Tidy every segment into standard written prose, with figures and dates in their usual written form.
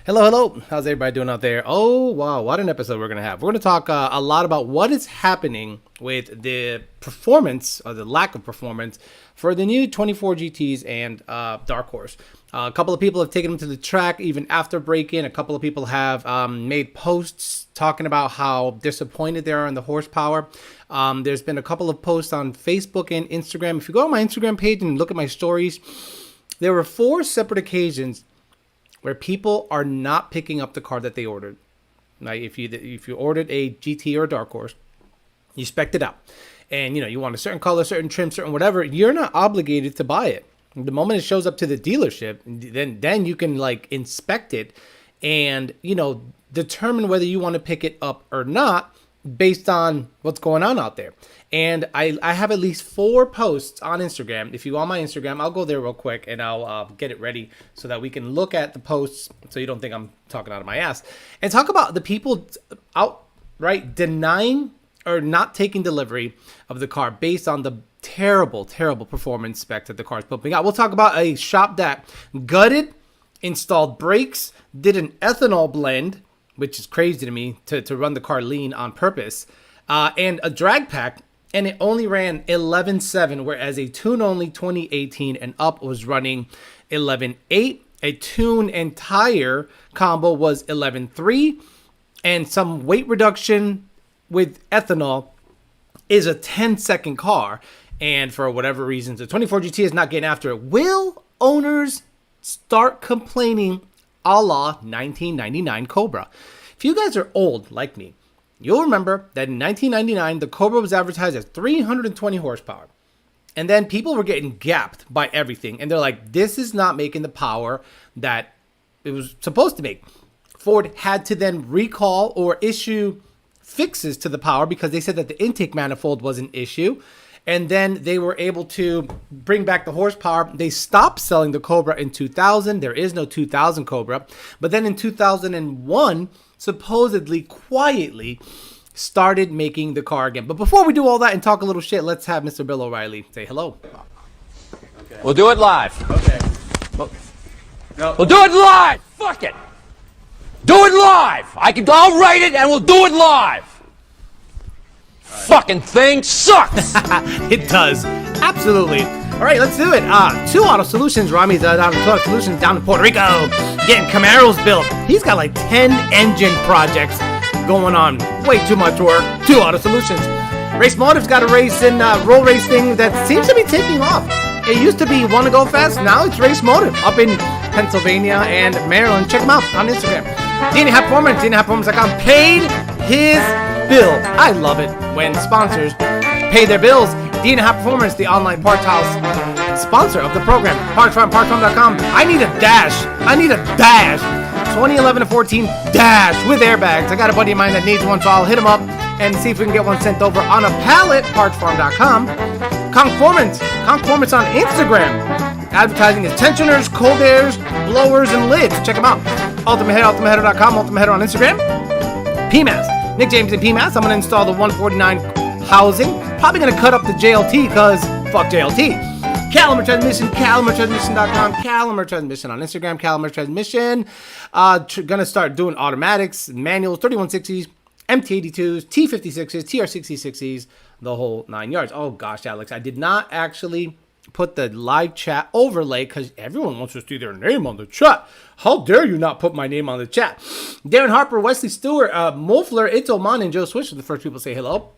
Hello, hello. How's everybody doing out there? Oh, wow. What an episode we're going to have. We're going to talk a lot about what is happening with the performance or the lack of performance for the new 24 GTs and Dark Horse. A couple of people have taken them to the track even after break-in. A couple of people have made posts talking about how disappointed they are in the horsepower. There's been a couple of posts on Facebook and Instagram. If you go on my Instagram page and look at my stories, there were 4 separate occasions where people are not picking up the car that they ordered. Like if you ordered a GT or a Dark Horse, you spec'd it out, and you want a certain color, certain trim, certain whatever, you're not obligated to buy it. The moment it shows up to the dealership, then you can like inspect it and determine whether you want to pick it up or not based on what's going on out there. And I have at least 4 posts on Instagram. If you go on my Instagram, I'll go there real quick and I'll get it ready so that we can look at the posts so you don't think I'm talking out of my ass. And talk about the people outright denying or not taking delivery of the car based on the terrible, terrible performance spec that the car is pumping out. We'll talk about a shop that gutted, installed brakes, did an ethanol blend, which is crazy to me, to run the car lean on purpose, and a drag pack, and it only ran 11.7, whereas a tune-only 2018 and up was running 11.8. A tune and tire combo was 11.3, and some weight reduction with ethanol is a 10-second car, and for whatever reasons, the 24 GT is not getting after it. Will owners start complaining a la 1999 Cobra? If you guys are old like me, you'll remember that in 1999, the Cobra was advertised as 320 horsepower. And then people were getting gapped by everything. And they're like, this is not making the power that it was supposed to make. Ford had to then recall or issue fixes to the power because they said that the intake manifold was an issue. And then they were able to bring back the horsepower. They stopped selling the Cobra in 2000. There is no 2000 Cobra. But then in 2001, supposedly, quietly, started making the car again. But before we do all that and talk a little shit, let's have Mr. Bill O'Reilly say hello. Okay. We'll do it live. Okay. Well, no. We'll do it live. Fuck it. Do it live. I'll write it and we'll do it live. Fucking thing sucks. It does. Absolutely. All right, let's do it. 2 Auto Solutions. Rami's down at 2 Auto Solutions down in Puerto Rico getting Camaros built. He's got like 10 engine projects going on. Way too much work. 2 Auto Solutions. Race Motive's got a race in roll race thing that seems to be taking off. It used to be Want to Go Fast. Now it's Race Motive up in Pennsylvania and Maryland. Check them out on Instagram. Dina High Performance, DinaHighPerformance.com paid his bill. I love it when sponsors pay their bills. Dina High Performance, the online parts house sponsor of the program. PartsFarm.com. I need a dash. 2011 to 14 dash with airbags. I got a buddy of mine that needs one, so I'll hit him up and see if we can get one sent over on a pallet. PartsFarm.com. Conformance on Instagram. Advertising is tensioners, cold airs, blowers, and lids. Check them out. Ultimate Header, UltimateHeader.com, Ultimate Header on Instagram. PMAS. Nick James and PMAS. I'm going to install the 149 housing. Probably going to cut up the JLT because fuck JLT. Calimer Transmission, CalimerTransmission.com, Calimer Transmission on Instagram, Calimer Transmission. Going to start doing automatics, manuals, 3160s, MT82s, T56s, TR66s, the whole 9 yards. Oh gosh, Alex, I did not actually put the live chat overlay because everyone wants to see their name on the chat. How dare you not put my name on the chat? Darren Harper, Wesley Stewart, Mofler, Ito Man, and Joe Swish are the first people to say hello.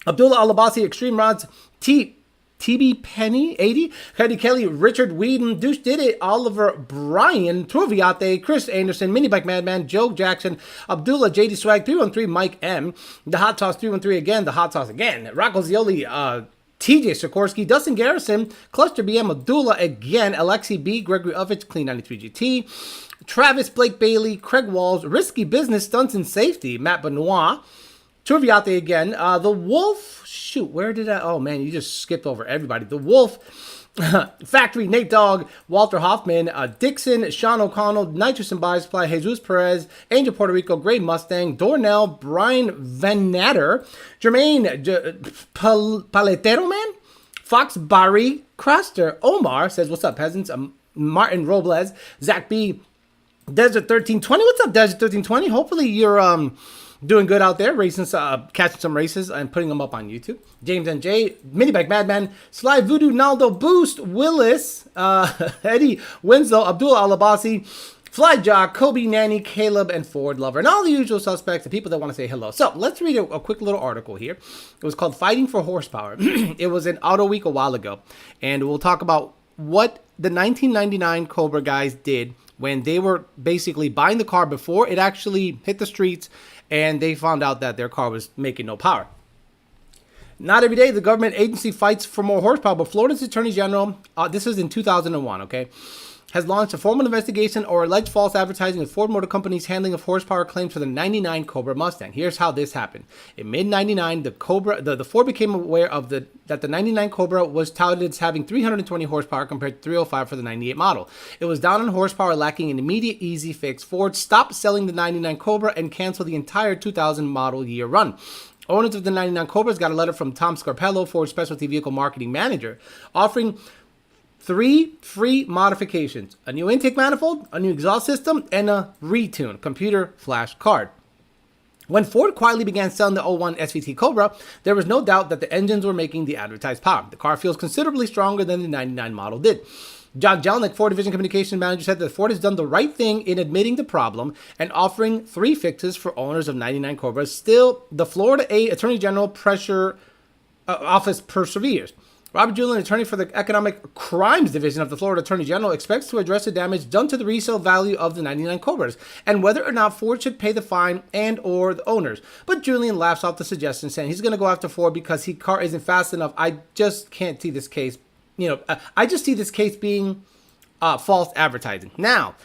Abdullah Alabasi, Extreme Rods, TB Penny, 80, Cuddy Kelly, Richard Whedon, Deuce Did It, Oliver Bryan, Turviate, Chris Anderson, Mini Bike Madman, Joe Jackson, Abdullah, JD Swag, 313, Mike M, The Hot Toss, 313 again, The Hot Toss again, Rocco Zioli, TJ Sikorsky, Dustin Garrison, Cluster BM, Abdullah again, Alexi B, Gregory Uvich, Clean 93 GT, Travis Blake Bailey, Craig Walls, Risky Business, Stunts and Safety, Matt Benoit, Turviate again, The Wolf, shoot, where did I, oh man, you just skipped over everybody. The Wolf, Factory, Nate Dogg, Walter Hoffman, Dixon, Sean O'Connell, Nitrous and Biosupply, Jesus Perez, Angel Puerto Rico, Gray Mustang, Dornell, Brian Van Natter, Jermaine Paletero Man, Fox Barry, Craster, Omar says, what's up, peasants? Martin Robles, Zach B, Desert 1320. What's up, Desert 1320? Hopefully you're doing good out there, racing, catching some races and putting them up on YouTube. James NJ, Minibike Madman, Sly Voodoo, Naldo Boost, Willis, Eddie Winslow, Abdul Alabasi, Flyjock, Kobe, Nanny, Caleb, and Ford Lover, and all the usual suspects, the people that want to say hello. So let's read a quick little article here. It was called Fighting for Horsepower. It was in Auto Week a while ago, and we'll talk about what the 1999 Cobra guys did when they were basically buying the car before it actually hit the streets, and they found out that their car was making no power. Not every day the government agency fights for more horsepower, but Florida's Attorney General, this is in 2001, okay, has launched a formal investigation or alleged false advertising of Ford Motor Company's handling of horsepower claims for the 99 Cobra Mustang. Here's how this happened. In mid-99, the Ford became aware of that the 99 Cobra was touted as having 320 horsepower compared to 305 for the 98 model. It was down on horsepower, lacking an immediate easy fix. Ford stopped selling the 99 Cobra and canceled the entire 2000 model year run. Owners of the 99 Cobras got a letter from Tom Scarpello, Ford's specialty vehicle marketing manager, offering 3 free modifications: a new intake manifold, a new exhaust system, and a retune computer flash card. When Ford quietly began selling the 01 SVT Cobra, there was no doubt that the engines were making the advertised power. The car feels considerably stronger than the 99 model did. John Jelinek, Ford Division Communications Manager, said that Ford has done the right thing in admitting the problem and offering 3 fixes for owners of 99 Cobras. Still, the Florida Attorney General Office perseveres. Robert Julian, attorney for the Economic Crimes Division of the Florida Attorney General, expects to address the damage done to the resale value of the 99 Cobras and whether or not Ford should pay the fine and or the owners. But Julian laughs off the suggestion, saying he's going to go after Ford because his car isn't fast enough. I just can't see this case. I just see this case being false advertising. Now,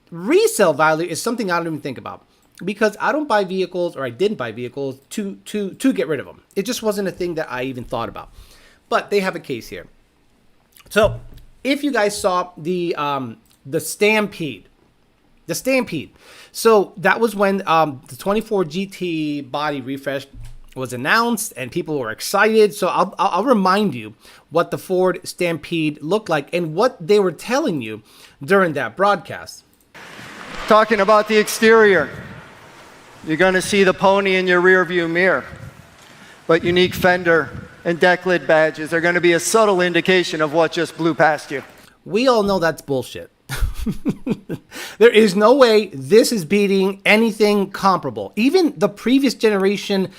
resale value is something I don't even think about, because I don't buy vehicles, or I didn't buy vehicles to get rid of them. It just wasn't a thing that I even thought about. But they have a case here. So if you guys saw the Stampede, so that was when the 24 GT body refresh was announced and people were excited. So I'll remind you what the Ford Stampede looked like and what they were telling you during that broadcast. Talking about the exterior, you're going to see the pony in your rear view mirror, but unique fender and deck lid badges are going to be a subtle indication of what just blew past you. We all know that's bullshit. There is no way this is beating anything comparable. Even the previous generation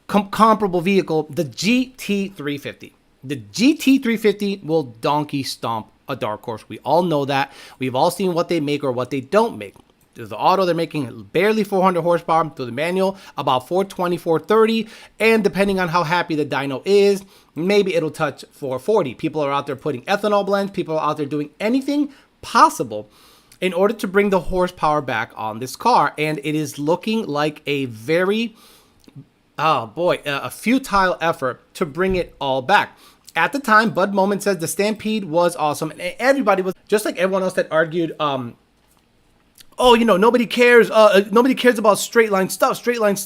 comparable vehicle, the GT350. The GT350 will donkey stomp a dark horse. We all know that. We've all seen what they make or what they don't make. Through the auto, they're making barely 400 horsepower. Through the manual, about 420, 430. And depending on how happy the dyno is, maybe it'll touch 440. People are out there putting ethanol blends. People are out there doing anything possible in order to bring the horsepower back on this car. And it is looking like a very, a futile effort to bring it all back. At the time, Bud Moment says the Stampede was awesome. And everybody was, just like everyone else that argued, nobody cares. Nobody cares about straight line stuff. Straight line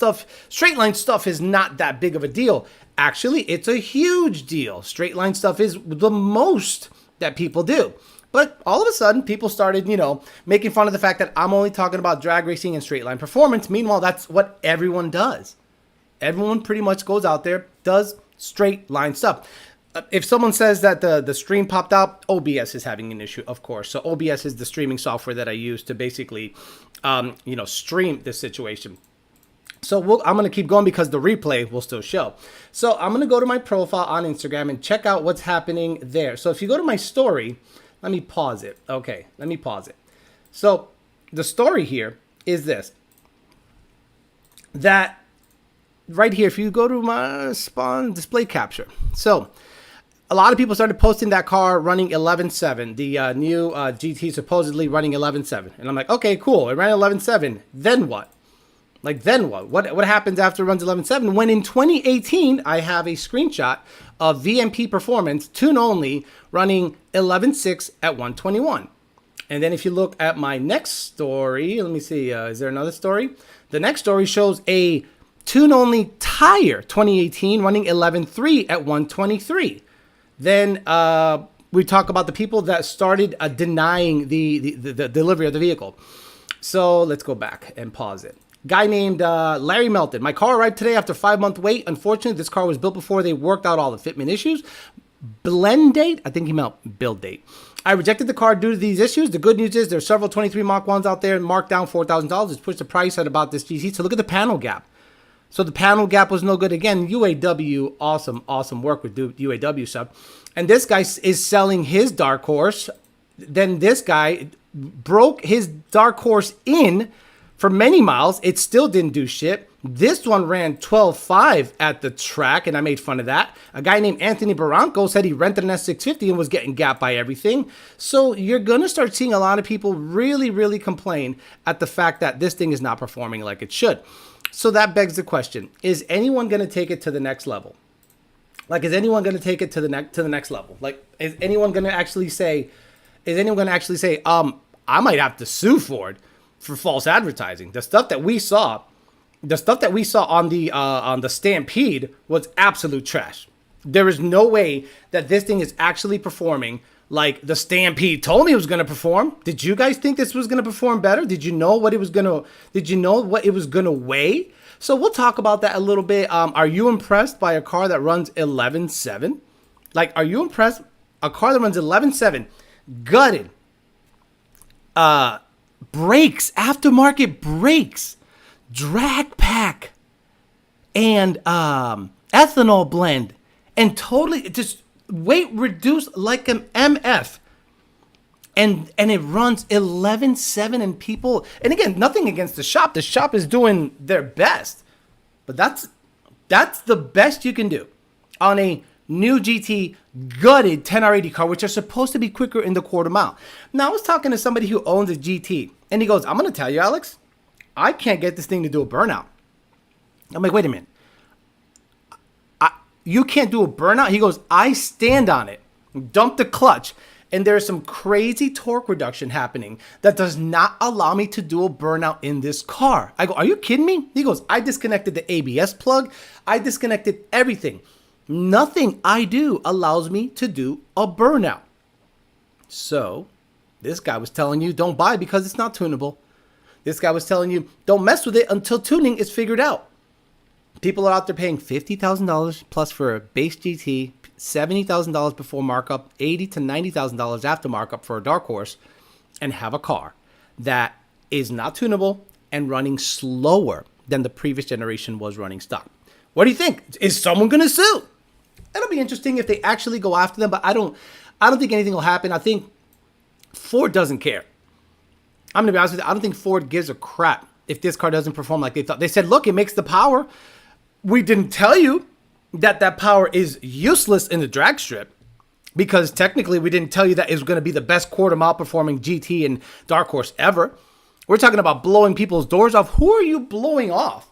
stuff is not that big of a deal. Actually, it's a huge deal. Straight line stuff is the most that people do. But all of a sudden, people started, making fun of the fact that I'm only talking about drag racing and straight line performance. Meanwhile, that's what everyone does. Everyone pretty much goes out there, does straight line stuff. If someone says that the stream popped out, OBS is having an issue, of course. So OBS is the streaming software that I use to basically, stream this situation. So I'm going to keep going because the replay will still show. So I'm going to go to my profile on Instagram and check out what's happening there. So if you go to my story, let me pause it. Okay, let me pause it. So the story here is this. That right here, if you go to my spawn display capture. So a lot of people started posting that car running 11.7, the new GT supposedly running 11.7. And I'm like, okay, cool. It ran 11.7. Then what? Then what? What happens after it runs 11.7? When in 2018, I have a screenshot of VMP Performance, tune only, running 11.6 at 121. And then if you look at my next story, let me see, is there another story? The next story shows a tune only tire 2018 running 11.3 at 123. Then we talk about the people that started denying the delivery of the vehicle. So let's go back and pause it. Guy named Larry Melton. My car arrived today after a 5-month wait. Unfortunately, this car was built before they worked out all the fitment issues. Blend date? I think he meant build date. I rejected the car due to these issues. The good news is there's several 23 Mach 1s out there marked down $4,000. It's pushed the price at about this GT. So look at the panel gap. So the panel gap was no good. Again, UAW, awesome work with UAW stuff. And this guy is selling his Dark Horse. Then this guy broke his Dark Horse in for many miles. It still didn't do shit. This one ran 12.5 at the track, and I made fun of that. A guy named Anthony Barranco said he rented an S650 and was getting gapped by everything. So you're going to start seeing a lot of people really complain at the fact that this thing is not performing like it should. So that begs the question, is anyone going to take it to the next level? Like, is anyone going to take it to the next level? Like, is anyone going to actually say, I might have to sue Ford for false advertising? The stuff that we saw on the Stampede was absolute trash. There is no way that this thing is actually performing like the Stampede told me it was going to perform. Did you guys think this was going to perform better? Did you know what it was going to weigh? So we'll talk about that a little bit. Are you impressed by a car that runs 11.7? Like, are you impressed? A car that runs 11.7, gutted, brakes, aftermarket brakes, drag pack, and ethanol blend, and totally just weight reduced like an MF. And it runs 11.7, and people, and again, nothing against the shop. The shop is doing their best, but that's the best you can do on a new GT gutted 10R80 car, which are supposed to be quicker in the quarter mile. Now, I was talking to somebody who owns a GT, and he goes, I'm going to tell you, Alex, I can't get this thing to do a burnout. I'm like, wait a minute. You can't do a burnout? He goes, I stand on it, dump the clutch, and there's some crazy torque reduction happening that does not allow me to do a burnout in this car. I go, are you kidding me? He goes, I disconnected the ABS plug. I disconnected everything. Nothing I do allows me to do a burnout. So this guy was telling you don't buy because it's not tunable. This guy was telling you don't mess with it until tuning is figured out. People are out there paying $50,000 plus for a base GT, $70,000 before markup, $80,000 to $90,000 after markup for a Dark Horse, and have a car that is not tunable and running slower than the previous generation was running stock. What do you think? Is someone going to sue? It'll be interesting if they actually go after them, but I don't think anything will happen. I think Ford doesn't care. I'm going to be honest with you. I don't think Ford gives a crap if this car doesn't perform like they thought. They said, look, it makes the power. We didn't tell you that power is useless in the drag strip, because technically we didn't tell you that it was going to be the best quarter mile performing GT and Dark Horse ever. We're talking about blowing people's doors off. Who are you blowing off?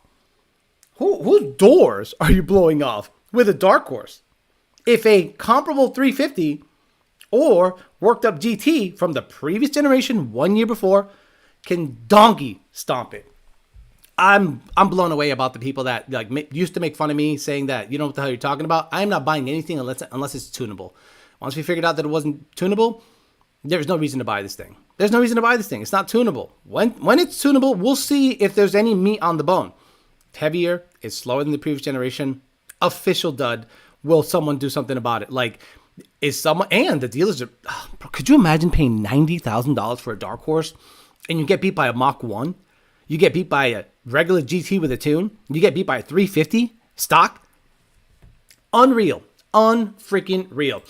Whose doors are you blowing off with a Dark Horse? If a comparable 350 or worked up GT from the previous generation 1 year before can donkey stomp it. I'm blown away about the people that used to make fun of me saying that you know what the hell you're talking about. I'm not buying anything unless it's tunable. Once we figured out that it wasn't tunable, there's no reason to buy this thing. There's no reason to buy this thing. It's not tunable. When it's tunable, we'll see if there's any meat on the bone. It's heavier. It's slower than the previous generation. Official dud. Will someone do something about it? Like, is someone, and the dealers are, could you imagine paying $90,000 for a Dark Horse and you get beat by a Mach 1? You get beat by a regular GT with a tune. You get beat by a 350 stock. Unreal. Unfreaking real.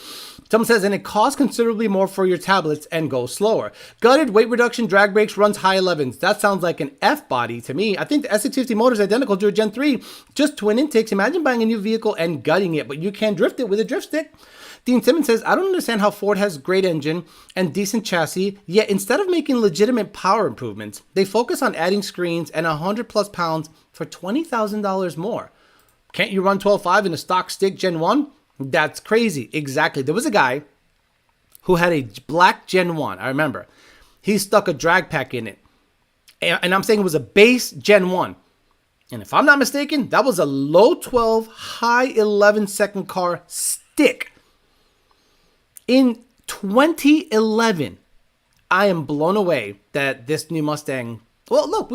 Someone says, and it costs considerably more for your tablets and goes slower. Gutted, weight reduction, drag brakes, runs high 11s. That sounds like an F body to me. I think the S650 motor is identical to a Gen 3. Just twin intakes. Imagine buying a new vehicle and gutting it, but you can drift it with a drift stick. Dean Simmons says, I don't understand how Ford has great engine and decent chassis, yet instead of making legitimate power improvements, they focus on adding screens and 100 plus pounds for $20,000 more. Can't you run 12.5 in a stock stick Gen 1? That's crazy. Exactly. There was a guy who had a black Gen 1. I remember. He stuck a drag pack in it. And I'm saying it was a base Gen 1. And if I'm not mistaken, that was a low 12, high 11 second car stick. In 2011. I am blown away that this new Mustang. Well, look,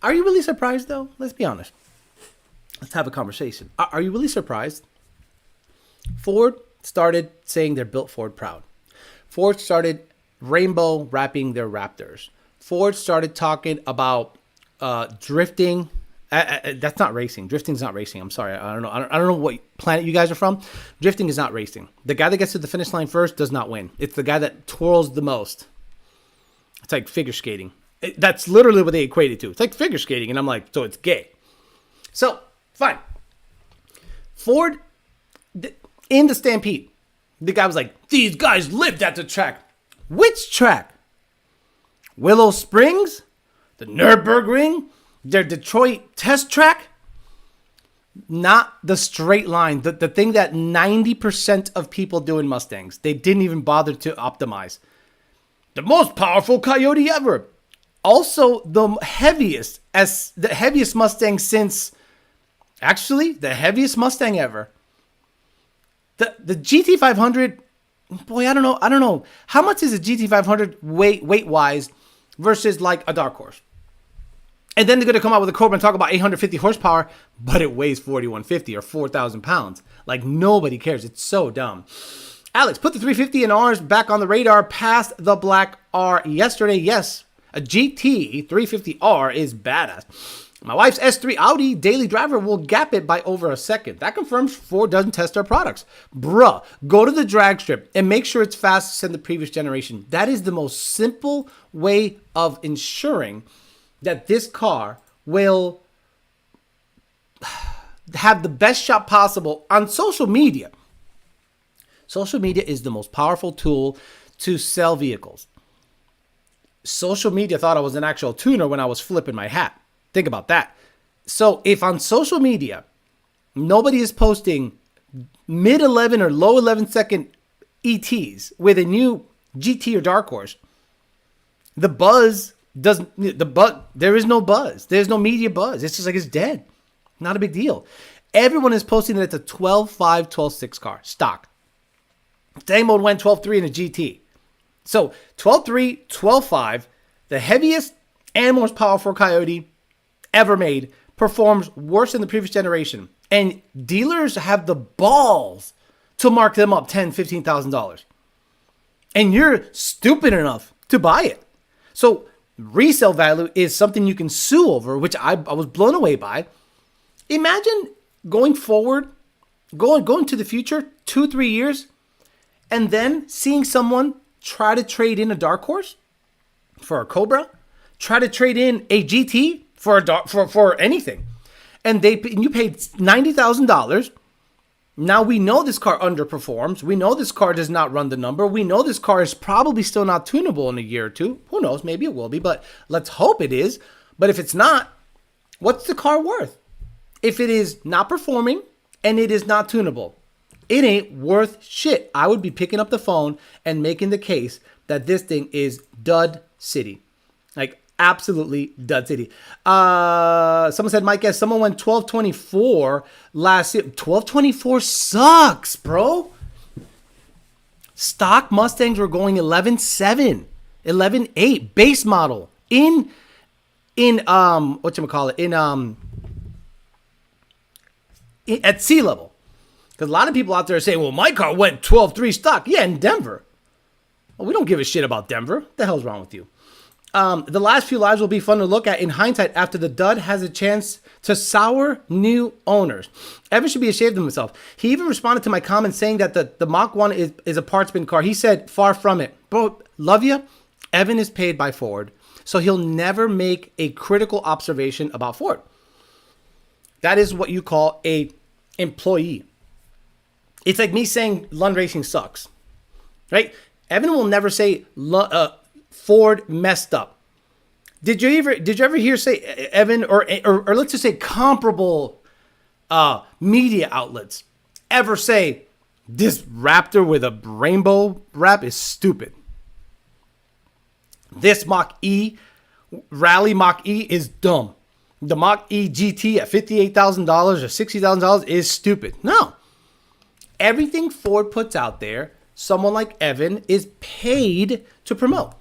are you really surprised though? Let's be honest. Let's have a conversation. Are you really surprised? Ford started saying they're built Ford proud. Ford started rainbow wrapping their Raptors. Ford started talking about drifting. That's not racing. Drifting's not racing. I'm sorry. I don't know. I don't know what planet you guys are from. Drifting is not racing. The guy that gets to the finish line first does not win. It's the guy that twirls the most. It's like figure skating. That's literally what they equate it to. It's like figure skating. And I'm like, so it's gay. So, fine. Ford, in the Stampede, the guy was like, these guys lived at the track. Which track? Willow Springs? The Nürburgring? Their Detroit test track? Not the straight line. The thing that 90% of people do in Mustangs. They didn't even bother to optimize. The most powerful Coyote ever. Also the heaviest Mustang since... Actually, the heaviest Mustang ever. The GT500... Boy, I don't know. How much is a GT500 weight-wise versus like a Dark Horse? And then they're going to come out with a Cobra and talk about 850 horsepower, but it weighs 4,150 or 4,000 pounds. Like, nobody cares. It's so dumb. Alex, put the 350 and R's back on the radar past the Black R yesterday. Yes, a GT 350R is badass. My wife's S3 Audi daily driver will gap it by over a second. That confirms Ford doesn't test their products. Bruh, go to the drag strip and make sure it's faster than the previous generation. That is the most simple way of ensuring that this car will have the best shot possible on social media. Social media is the most powerful tool to sell vehicles. Social media thought I was an actual tuner when I was flipping my hat. Think about that. So if on social media, nobody is posting mid 11 or low 11 second ETs with a new GT or Dark Horse, there is no buzz. There's no media buzz. It's just like it's dead. Not a big deal. Everyone is posting that it's a 12.5, 12.6 car, stock. Same mode went 12.3 in a GT. So 12.3, 12.5, the heaviest and most powerful Coyote ever made, performs worse than the previous generation. And dealers have the balls to mark them up $10,000, $15,000. And you're stupid enough to buy it. So resale value is something you can sue over, which I was blown away by. Imagine going forward, going to the future, 2-3 years, and then seeing someone try to trade in a Dark Horse for a Cobra, try to trade in a GT for anything, and you paid $90,000. Now we know this car underperforms. We know this car does not run the number. We know this car is probably still not tunable in a year or two. Who knows? Maybe it will be, but let's hope it is. But if it's not, what's the car worth? If it is not performing and it is not tunable, it ain't worth shit. I would be picking up the phone and making the case that this thing is dud city. Like, absolutely dud city. Someone said, Mike, yes, someone went 12.24 last year. 12.24 sucks, bro. Stock Mustangs were going 11.7, 11.8 base model in at sea level. Because a lot of people out there are saying, well, my car went 12.3 stock. Yeah, in Denver. Well, we don't give a shit about Denver. What the hell's wrong with you? The last few lives will be fun to look at in hindsight after the dud has a chance to sour new owners. Evan should be ashamed of himself. He even responded to my comment saying that the Mach 1 is a parts bin car. He said, far from it. Bro, love you. Evan is paid by Ford, so he'll never make a critical observation about Ford. That is what you call a employee. It's like me saying Lund Racing sucks, right? Evan will never say Ford messed up. Did you ever hear say Evan or let's just say comparable media outlets ever say this Raptor with a rainbow wrap is stupid? This Mach E Rally Mach E is dumb. The Mach E GT at $58,000 or $60,000 is stupid. No. Everything Ford puts out there someone like Evan is paid to promote.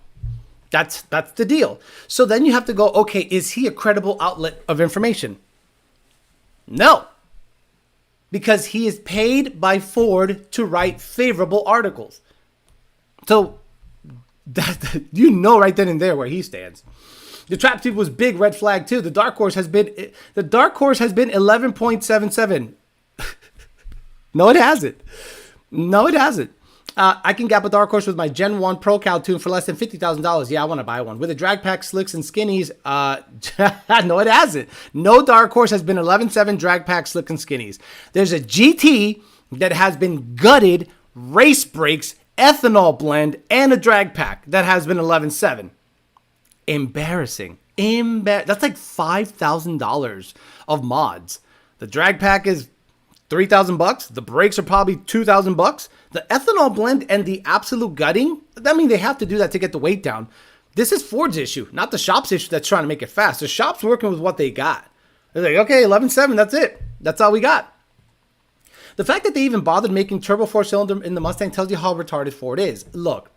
That's the deal. So then you have to go, okay, is he a credible outlet of information? No. Because he is paid by Ford to write favorable articles. So that you know right then and there where he stands. The trap tube was big red flag too. The dark horse has been 11.77. No, it hasn't. No, it hasn't. I can gap a dark horse with my Gen 1 Pro Cal tune for less than $50,000. Yeah, I want to buy one. With a drag pack, slicks, and skinnies. No, it hasn't. No dark horse has been 11.7 drag pack, slick, and skinnies. There's a GT that has been gutted, race brakes, ethanol blend, and a drag pack that has been 11.7. Embarrassing. That's like $5,000 of mods. The drag pack is $3,000. The brakes are probably $2,000. The ethanol blend and the absolute gutting, I mean, they have to do that to get the weight down. This is Ford's issue, not the shop's issue that's trying to make it fast. The shop's working with what they got. They're like, okay, 11.7, that's it. That's all we got. The fact that they even bothered making turbo 4-cylinder in the Mustang tells you how retarded Ford is. Look,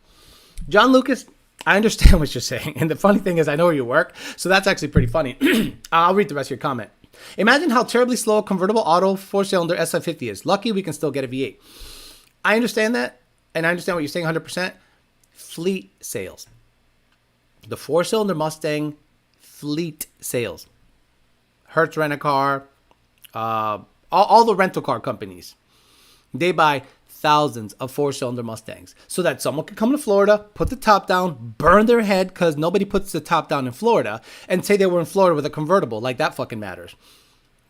John Lucas, I understand what you're saying. And the funny thing is, I know where you work, so that's actually pretty funny. I'll read the rest of your comment. Imagine how terribly slow a convertible auto 4-cylinder SI50 is. Lucky we can still get a V8. I understand that, and I understand what you're saying 100%. Fleet sales. The 4-cylinder Mustang fleet sales. Hertz Rent-A-Car, all the rental car companies, they buy thousands of 4-cylinder Mustangs so that someone can come to Florida, put the top down, burn their head because nobody puts the top down in Florida, and say they were in Florida with a convertible. Like that fucking matters.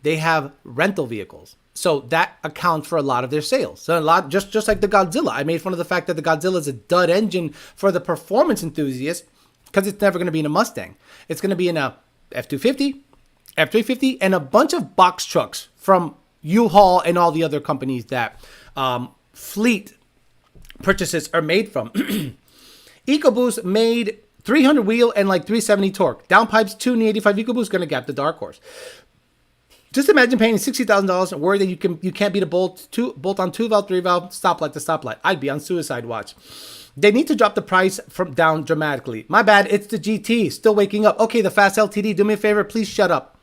They have rental vehicles. So that accounts for a lot of their sales. So a lot, just like the Godzilla. I made fun of the fact that the Godzilla is a dud engine for the performance enthusiast because it's never going to be in a Mustang. It's going to be in a F-250, F-350, and a bunch of box trucks from U-Haul and all the other companies that fleet purchases are made from. EcoBoost made 300 wheel and like 370 torque. Downpipes 285 EcoBoost going to gap the dark horse. Just imagine paying $60,000 and worry that you can't beat a bolt on 2-valve, 3-valve, stoplight to stoplight. I'd be on suicide watch. They need to drop the price down dramatically. My bad, it's the GT. Still waking up. Okay, the Fast LTD, do me a favor, please shut up.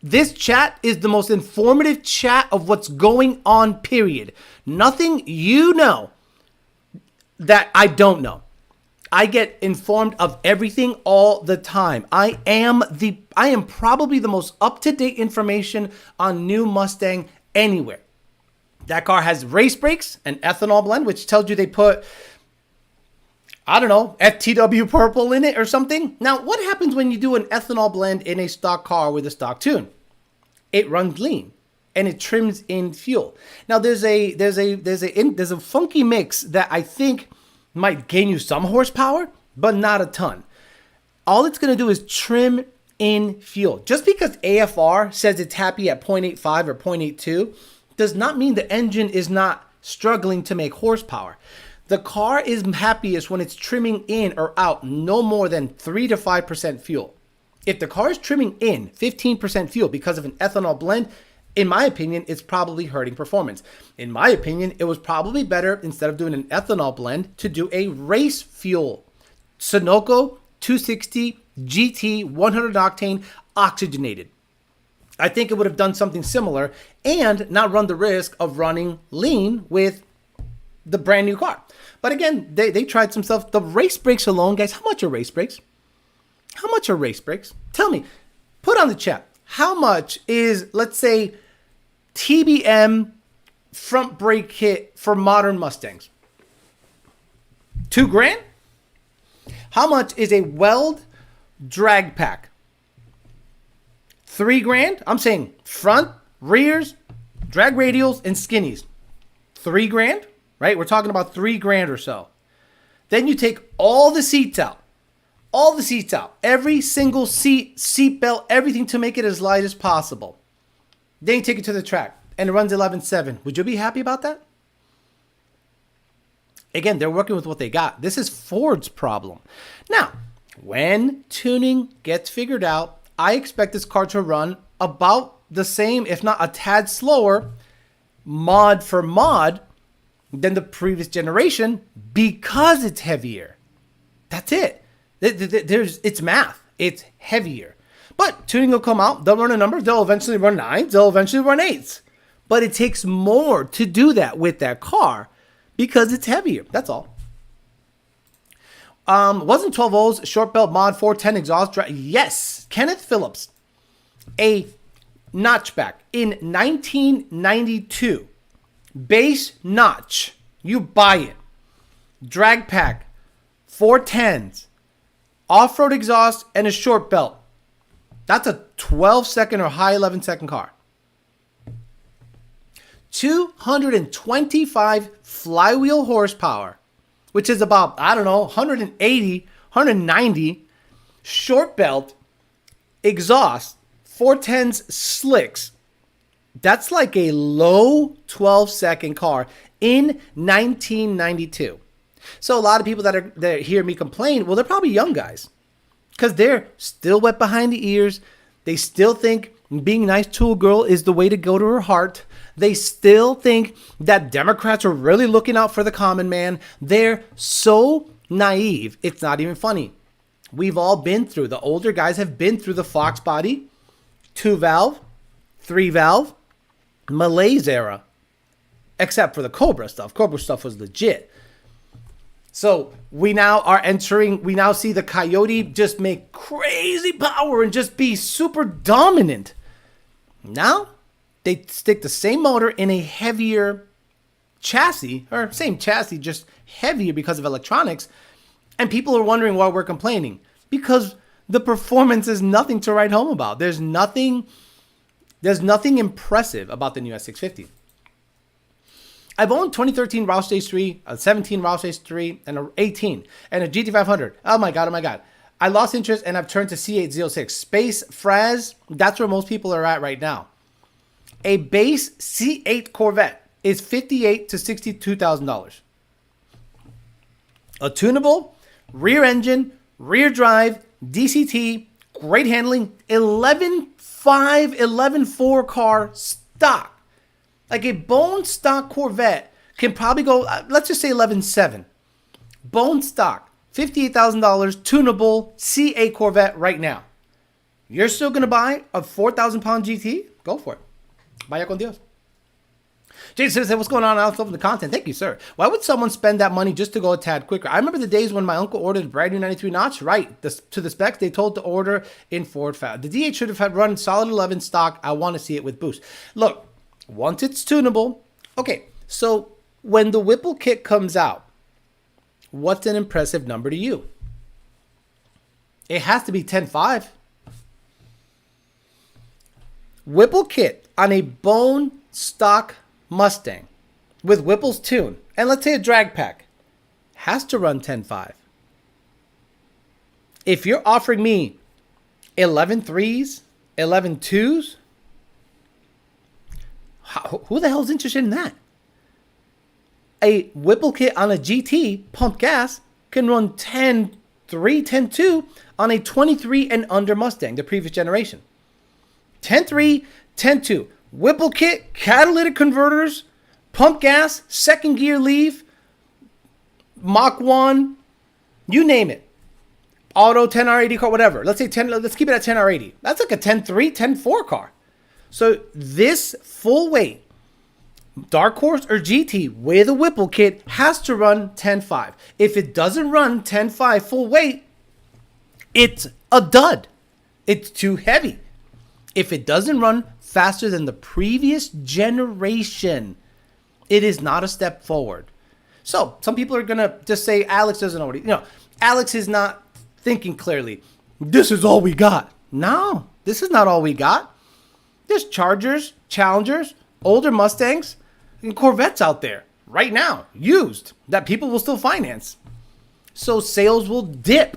This chat is the most informative chat of what's going on, period. Nothing you know that I don't know. I get informed of everything all the time. I am probably the most up-to-date information on new Mustang anywhere. That car has race brakes, an ethanol blend, which tells you they put, I don't know, FTW purple in it or something. Now, what happens when you do an ethanol blend in a stock car with a stock tune? It runs lean and it trims in fuel. Now, there's a funky mix that I think might gain you some horsepower, but not a ton. All it's going to do is trim in fuel. Just because AFR says it's happy at 0.85 or 0.82 does not mean the engine is not struggling to make horsepower. The car is happiest when it's trimming in or out no more than 3 to 5% fuel. If the car is trimming in 15% fuel because of an ethanol blend, in my opinion, it's probably hurting performance. In my opinion, it was probably better, instead of doing an ethanol blend, to do a race fuel. Sunoco 260 GT 100 octane oxygenated. I think it would have done something similar and not run the risk of running lean with the brand new car. But again, they tried some stuff. The race brakes alone, guys, how much are race brakes? How much are race brakes? Tell me. Put on the chat. How much is, let's say, TBM front brake kit for modern Mustangs? $2,000? How much is a Weld drag pack? $3,000? I'm saying front, rears, drag radials, and skinnies. $3,000, right? We're talking about $3,000 or so. Then you take all the seats out. All the seats out. Every single seat belt, everything to make it as light as possible. Then you take it to the track and it runs 11.7. Would you be happy about that? Again, they're working with what they got. This is Ford's problem. Now, when tuning gets figured out, I expect this car to run about the same, if not a tad slower, mod for mod, than the previous generation because it's heavier. That's it. It's math. It's heavier. But tuning will come out. They'll run a number. They'll eventually run 9s. They'll eventually run 8s. But it takes more to do that with that car because it's heavier. That's all. Wasn't 12 O's short belt mod 410 exhaust drive? Yes. Kenneth Phillips, a notchback in 1992. Base notch. You buy it. Drag pack. 410s. Off-road exhaust and a short belt. That's a 12-second or high 11-second car. 225 flywheel horsepower, which is about, 180, 190. Short belt, exhaust, 410s slicks. That's like a low 12-second car in 1992. So a lot of people that hear me complain, well, they're probably young guys because they're still wet behind the ears. They still think being nice to a girl is the way to go to her heart. They still think that Democrats are really looking out for the common man. They're so naive. It's not even funny. We've all been through, the older guys have been through the Fox body, 2-valve, 3-valve, Malaise era, except for the Cobra stuff. Cobra stuff was legit. So we now see the Coyote just make crazy power and just be super dominant. Now they stick the same motor in a heavier chassis, or same chassis, just heavier because of electronics. And people are wondering why we're complaining. Because the performance is nothing to write home about. There's nothing impressive about the new S650. I've owned 2013 Roush Stage 3, a 17 Roush Stage 3, and an 18, and a GT500. Oh my God. I lost interest and I've turned to C806. Space Fraz, that's where most people are at right now. A base C8 Corvette is $58,000 to $62,000. A tunable, rear engine, rear drive, DCT, great handling, 11.5, 11.4 car stock. Like a bone stock Corvette can probably go, let's just say 11.7. Bone stock, $58,000, tunable C8 Corvette right now. You're still going to buy a 4,000 pound GT? Go for it. Vaya con Dios. Jason said, what's going on? I was loving the content. Thank you, sir. Why would someone spend that money just to go a tad quicker? I remember the days when my uncle ordered a brand new 93 notch. Right. To the specs, they told to order in Ford Fab. The D8 should have had run solid 11 stock. I want to see it with boost. Look, once it's tunable. Okay, so when the Whipple kit comes out, what's an impressive number to you? It has to be 10.5. Whipple kit on a bone stock Mustang with Whipple's tune, and let's say a drag pack, has to run 10.5. If you're offering me 11.3s, 11.2s, who the hell's interested in that? A Whipple kit on a GT pump gas can run 10.3, 10.2 on a 23 and under Mustang, the previous generation. 10.3, 10.2. Whipple kit, catalytic converters, pump gas, second gear leave, Mach 1, you name it. Auto 10R80 car, whatever. Let's say 10, let's keep it at 10R80. That's like a 10.3, 10.4 car. So this full weight Dark Horse or GT with a Whipple kit has to run 10.5. If it doesn't run 10.5 full weight, it's a dud. It's too heavy. If it doesn't run faster than the previous generation, it is not a step forward. So some people are going to just say Alex doesn't know what he, Alex is not thinking clearly. This is all we got. No, this is not all we got. There's Chargers, Challengers, older Mustangs, and Corvettes out there right now, used, that people will still finance. So sales will dip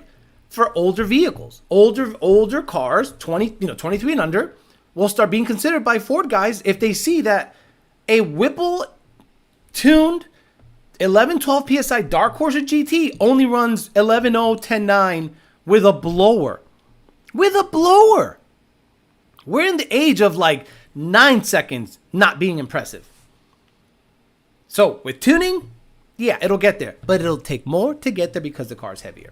for older vehicles. Older cars, 23 and under, will start being considered by Ford guys if they see that a Whipple tuned 11, 12 PSI Dark Horse or GT only runs 11.0, 10.9 with a blower. With a blower. We're in the age of like 9 seconds not being impressive. So with tuning, yeah, it'll get there, but it'll take more to get there because the car is heavier.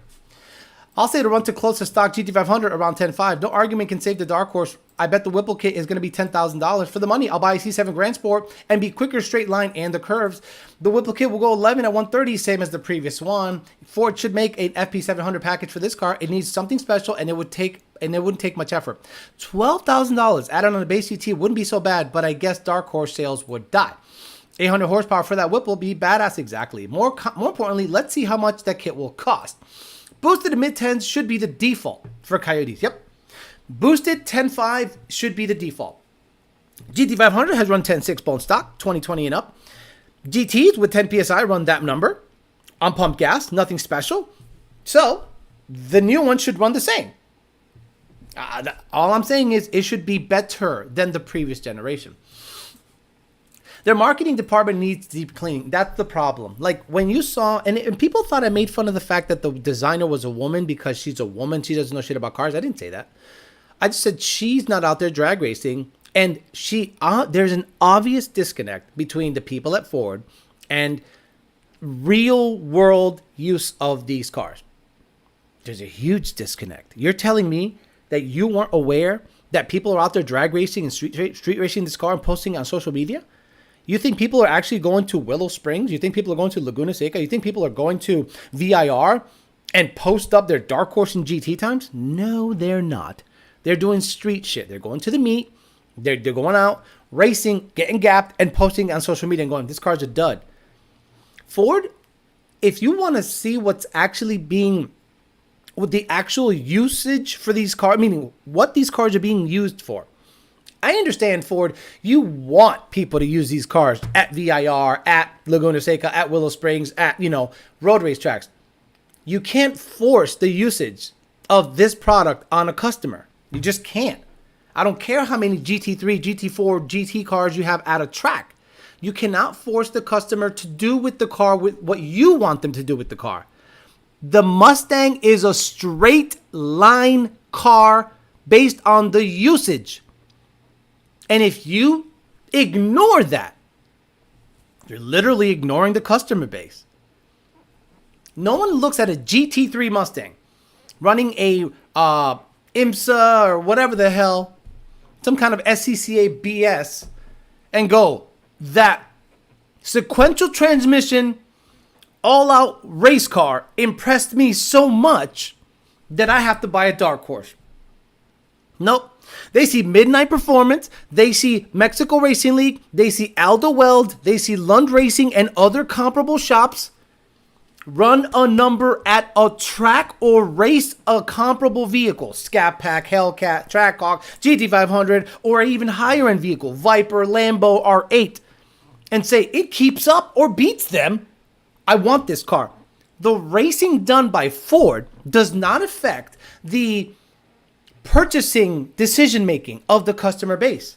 I'll say to run to close to stock GT500 around 10.5. No argument can save the dark horse. I bet the Whipple kit is going to be $10,000. For the money, I'll buy a C7 Grand Sport and be quicker straight line and the curves. The Whipple kit will go 11 at 130, same as the previous one. Ford should make an FP700 package for this car. It needs something special, and it wouldn't take much effort. $12,000 added on the base GT wouldn't be so bad, but I guess dark horse sales would die. 800 horsepower for that Whip will be badass, exactly. More importantly, let's see how much that kit will cost. Boosted to mid-10s should be the default for Coyotes. Yep. Boosted 10.5 should be the default. GT500 has run 10.6 bone stock, 2020 and up. GTs with 10 PSI run that number. On pump gas, nothing special. So, the new one should run the same. All I'm saying is it should be better than the previous generation. Their marketing department needs deep cleaning. That's the problem. Like when you saw, and people thought I made fun of the fact that the designer was a woman because she's a woman. She doesn't know shit about cars. I didn't say that. I just said she's not out there drag racing. And there's an obvious disconnect between the people at Ford and real world use of these cars. There's a huge disconnect. You're telling me that you weren't aware that people are out there drag racing and street racing this car and posting on social media? You think people are actually going to Willow Springs? You think people are going to Laguna Seca? You think people are going to VIR and post up their dark horse and GT times? No, they're not. They're doing street shit. They're going to the meet. They're going out, racing, getting gapped, and posting on social media and going, this car's a dud. Ford, if you want to see what's actually being, with the actual usage for these cars, meaning what these cars are being used for, I understand, Ford, you want people to use these cars at VIR, at Laguna Seca, at Willow Springs, at, road race tracks. You can't force the usage of this product on a customer. You just can't. I don't care how many GT3, GT4, GT cars you have at a track. You cannot force the customer to do with the car with what you want them to do with the car. The Mustang is a straight line car based on the usage. And if you ignore that, you're literally ignoring the customer base. No one looks at a GT3 Mustang running a IMSA or whatever the hell, some kind of SCCA BS, and go, that sequential transmission, all-out race car impressed me so much that I have to buy a dark horse. Nope. They see Midnight Performance, they see Mexico Racing League, they see Aldo Weld, they see Lund Racing and other comparable shops run a number at a track or race a comparable vehicle, Scat Pack, Hellcat, Trackhawk, GT500, or even higher end vehicle, Viper, Lambo, R8, and say it keeps up or beats them. I want this car. The racing done by Ford does not affect the purchasing decision making of the customer base.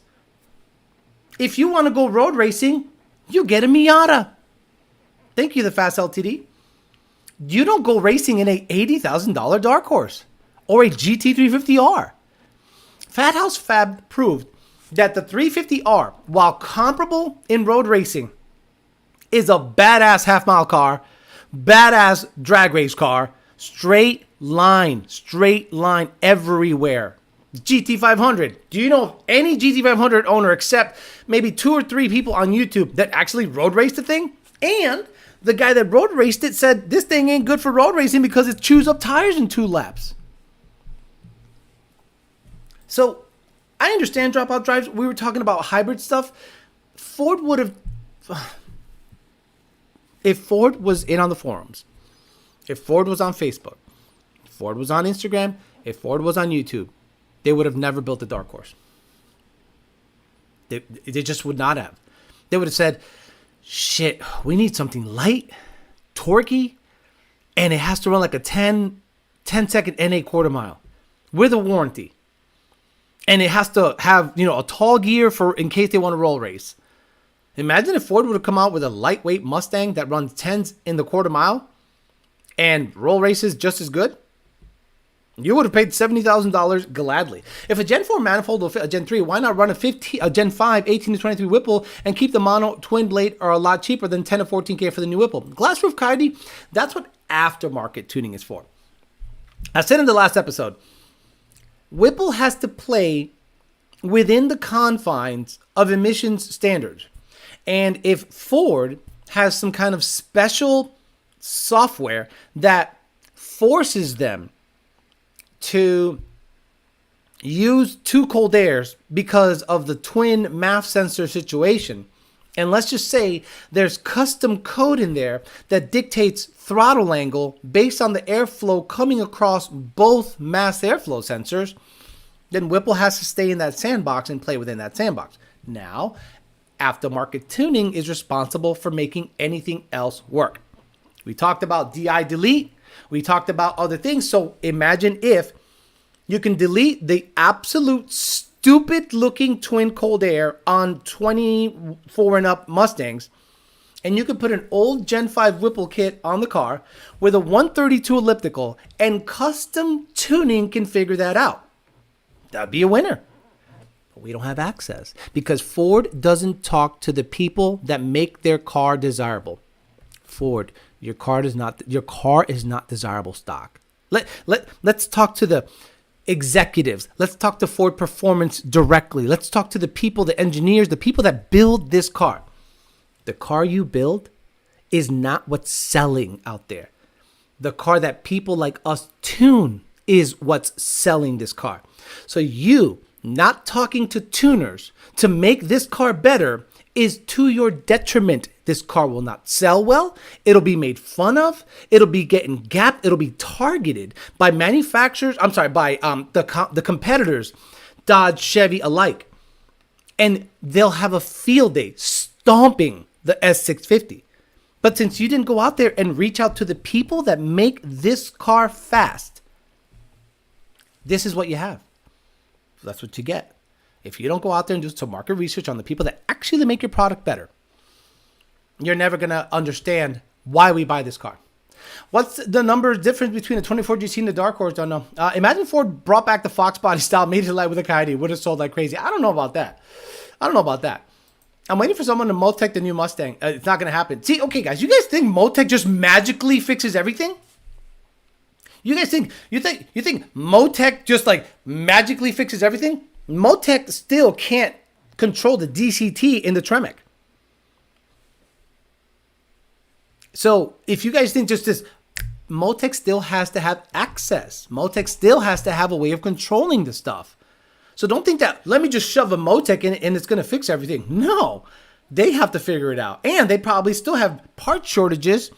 If you want to go road racing, you get a Miata. Thank you, the Fast LTD. You don't go racing in a $80,000 dark horse or a GT350R. Fat House Fab proved that the 350R, while comparable in road racing, is a badass half-mile car, badass drag race car, straight line everywhere. GT500. Do you know of any GT500 owner except maybe 2 or 3 people on YouTube that actually road raced the thing? And the guy that road raced it said this thing ain't good for road racing because it chews up tires in 2 laps. So I understand dropout drives. We were talking about hybrid stuff. Ford would have, if Ford was in on the forums, if Ford was on Facebook, if Ford was on Instagram, if Ford was on YouTube, they would have never built a dark horse. They just would not have. They would have said, shit, we need something light, torquey, and it has to run like a 10-second NA quarter mile with a warranty. And it has to have, a tall gear for in case they want to roll race. Imagine if Ford would have come out with a lightweight Mustang that runs 10s in the quarter mile and roll races just as good. You would have paid $70,000 gladly. If a Gen 4 manifold will fit a Gen 3, why not run a Gen 5 18 to 23 Whipple and keep the mono twin blade are a lot cheaper than 10 to 14K for the new Whipple? Glass roof Coyote, that's what aftermarket tuning is for. I said in the last episode, Whipple has to play within the confines of emissions standards. And if Ford has some kind of special software that forces them to use two cold airs because of the twin MAF sensor situation, and let's just say there's custom code in there that dictates throttle angle based on the airflow coming across both mass airflow sensors, then Whipple has to stay in that sandbox and play within that sandbox. Now, aftermarket tuning is responsible for making anything else work. We talked about DI delete. We talked about other things. So imagine if you can delete the absolute stupid looking twin cold air on 24 and up Mustangs, and you could put an old Gen 5 Whipple kit on the car with a 132 elliptical, and custom tuning can figure that out. That'd be a winner. But we don't have access because Ford doesn't talk to the people that make their car desirable. Ford, your car is not desirable stock. Let's talk to the executives. Let's talk to Ford Performance directly. Let's talk to the people, the engineers, the people that build this car. The car you build is not what's selling out there. The car that people like us tune is what's selling this car. So you not talking to tuners to make this car better is to your detriment. This car will not sell well. It'll be made fun of. It'll be getting gapped. It'll be targeted by manufacturers. I'm sorry, by the competitors, Dodge, Chevy alike. And they'll have a field day stomping the S650. But since you didn't go out there and reach out to the people that make this car fast, this is what you have. That's what you get. If you don't go out there and do some market research on the people that actually make your product better, you're never going to understand why we buy this car. What's the number difference between the 24 GT and the Dark Horse? Don't know. Imagine Ford brought back the Fox body style, made it light with a Coyote, would have sold like crazy. I don't know about that. I'm waiting for someone to Motec the new Mustang. It's not going to happen. See, okay, guys, you guys think Motec just magically fixes everything? You think Motec just like magically fixes everything? Motec still can't control the DCT in the Tremec. So if you guys think just this, Motec still has to have access. Motec still has to have a way of controlling the stuff. So don't think that, let me just shove a Motec in and it's going to fix everything. No, they have to figure it out. And they probably still have part shortages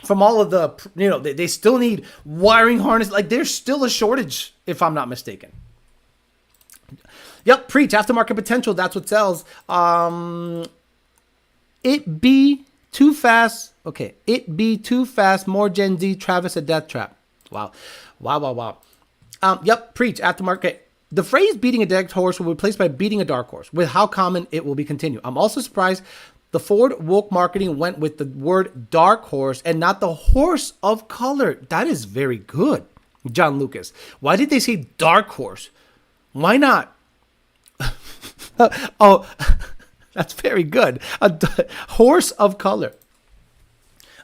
from all of the, they still need wiring harness. Like there's still a shortage, if I'm not mistaken. Yep, preach. Aftermarket potential. That's what sells. It be too fast. Okay. It be too fast. More Gen Z. Travis a death trap. Wow. Yep, preach. Aftermarket. The phrase beating a dead horse will be replaced by beating a dark horse with how common it will be continued. I'm also surprised the Ford woke marketing went with the word dark horse and not the horse of color. That is very good, John Lucas. Why did they say dark horse? Why not? Oh, that's very good. A horse of color.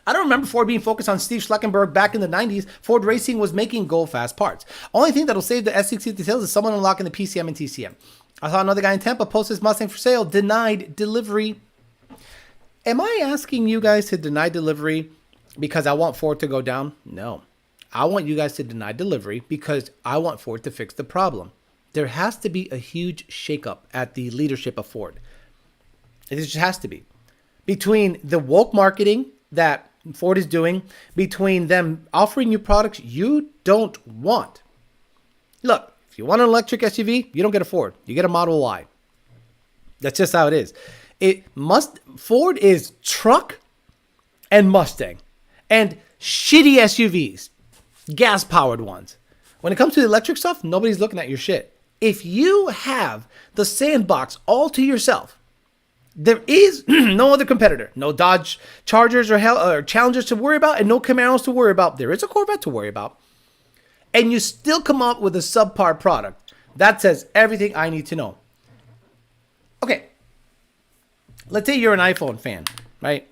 I don't remember Ford being focused on Steve Schleckenberg back in the 90s. Ford Racing was making go-fast parts. Only thing that'll save the S650 sales is someone unlocking the PCM and TCM. I saw another guy in Tampa post his Mustang for sale, denied delivery. Am I asking you guys to deny delivery because I want Ford to go down? No. I want you guys to deny delivery because I want Ford to fix the problem. There has to be a huge shakeup at the leadership of Ford. It just has to be. Between the woke marketing that Ford is doing, between them offering you products you don't want. Look, if you want an electric SUV, you don't get a Ford. You get a Model Y. That's just how it is. Ford is truck and Mustang and shitty SUVs, gas-powered ones. When it comes to the electric stuff, nobody's looking at your shit. If you have the sandbox all to yourself, there is no other competitor. No Dodge Chargers or Challengers to worry about and no Camaros to worry about. There is a Corvette to worry about. and you still come up with a subpar product. That says everything I need to know. Okay, let's say you're an iPhone fan, right?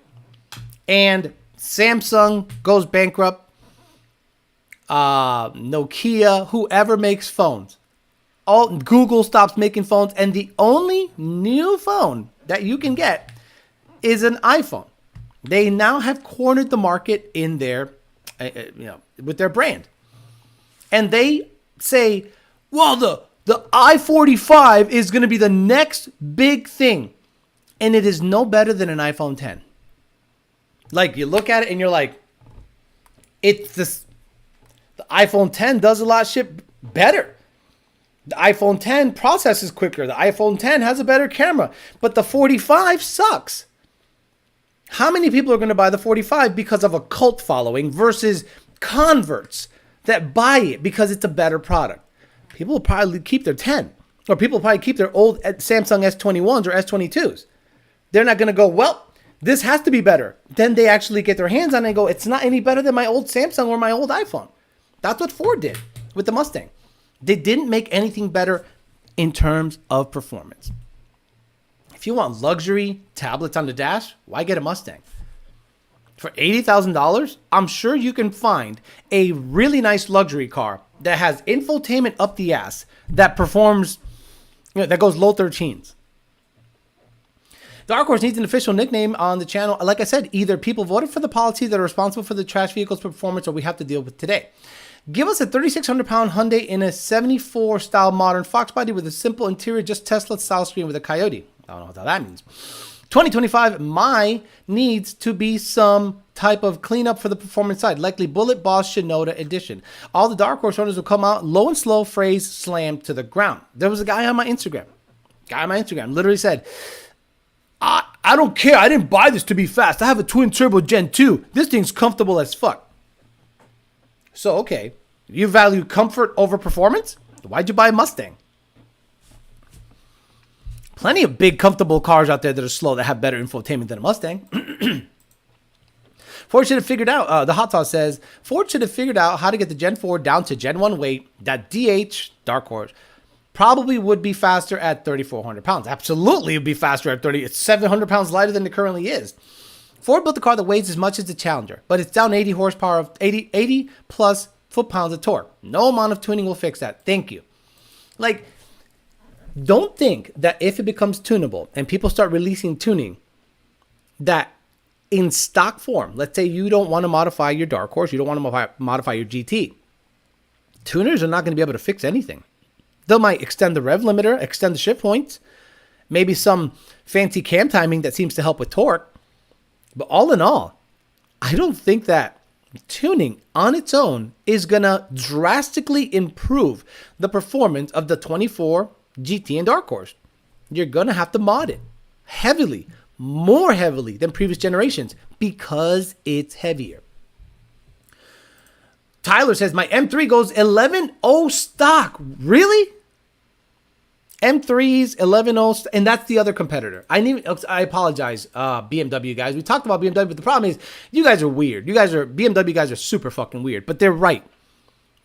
And Samsung goes bankrupt, Nokia, whoever makes phones, Google stops making phones, and the only new phone that you can get is an iPhone. They now have cornered the market in their, with their brand. And they say, well, the i45 is going to be the next big thing. And it is no better than an iPhone 10. Like, you look at it and you're like, it's this, the iPhone 10 does a lot of shit better. The iPhone 10 processes quicker. The iPhone 10 has a better camera. But the 45 sucks. How many people are going to buy the 45 because of a cult following versus converts that buy it because it's a better product? People will probably keep their 10. Or people will probably keep their old Samsung S21s or S22s. They're not going to go, well, this has to be better. Then they actually get their hands on it and go, it's not any better than my old Samsung or my old iPhone. That's what Ford did with the Mustang. They didn't make anything better in terms of performance. If you want luxury tablets on the dash, why get a Mustang? For $80,000, I'm sure you can find a really nice luxury car that has infotainment up the ass that performs, that goes low 13s. Dark Horse needs an official nickname on the channel. Like I said, either people voted for the policy that are responsible for the trash vehicles performance, or we have to deal with today. Give us a 3,600-pound Hyundai in a 74 style modern Fox body with a simple interior, just Tesla style screen with a Coyote. I don't know what that means. 2025, my needs to be some type of cleanup for the performance side, likely Bullet Boss Shinoda edition. All the Dark Horse owners will come out low and slow, phrase slammed to the ground. There was a guy on my Instagram. Literally said, I don't care. I didn't buy this to be fast. I have a twin turbo Gen 2. This thing's comfortable as fuck. So, okay, you value comfort over performance? Why'd you buy a Mustang? Plenty of big, comfortable cars out there that are slow that have better infotainment than a Mustang. Ford should have figured out, the Hot Sauce says, Ford should have figured out how to get the Gen 4 down to Gen 1 weight. That DH, Dark Horse, probably would be faster at 3,400 pounds. Absolutely would be faster at 30. It's 700 pounds lighter than it currently is. Ford built a car that weighs as much as the Challenger, but it's down 80 horsepower, of 80 plus foot-pounds of torque. No amount of tuning will fix that. Thank you. Like, don't think that if it becomes tunable and people start releasing tuning, that in stock form, let's say you don't want to modify your Dark Horse, you don't want to modify your GT. Tuners are not going to be able to fix anything. They might extend the rev limiter, extend the shift points, maybe some fancy cam timing that seems to help with torque. But all in all, I don't think that tuning on its own is going to drastically improve the performance of the 24 GT and Dark Horse. You're going to have to mod it heavily, more heavily than previous generations because it's heavier. Tyler says, my M3 goes 11.0 stock. Really? M3s, 11.0, and that's the other competitor. I apologize, BMW guys. We talked about BMW, but the problem is you guys are weird. BMW guys are super fucking weird, but they're right.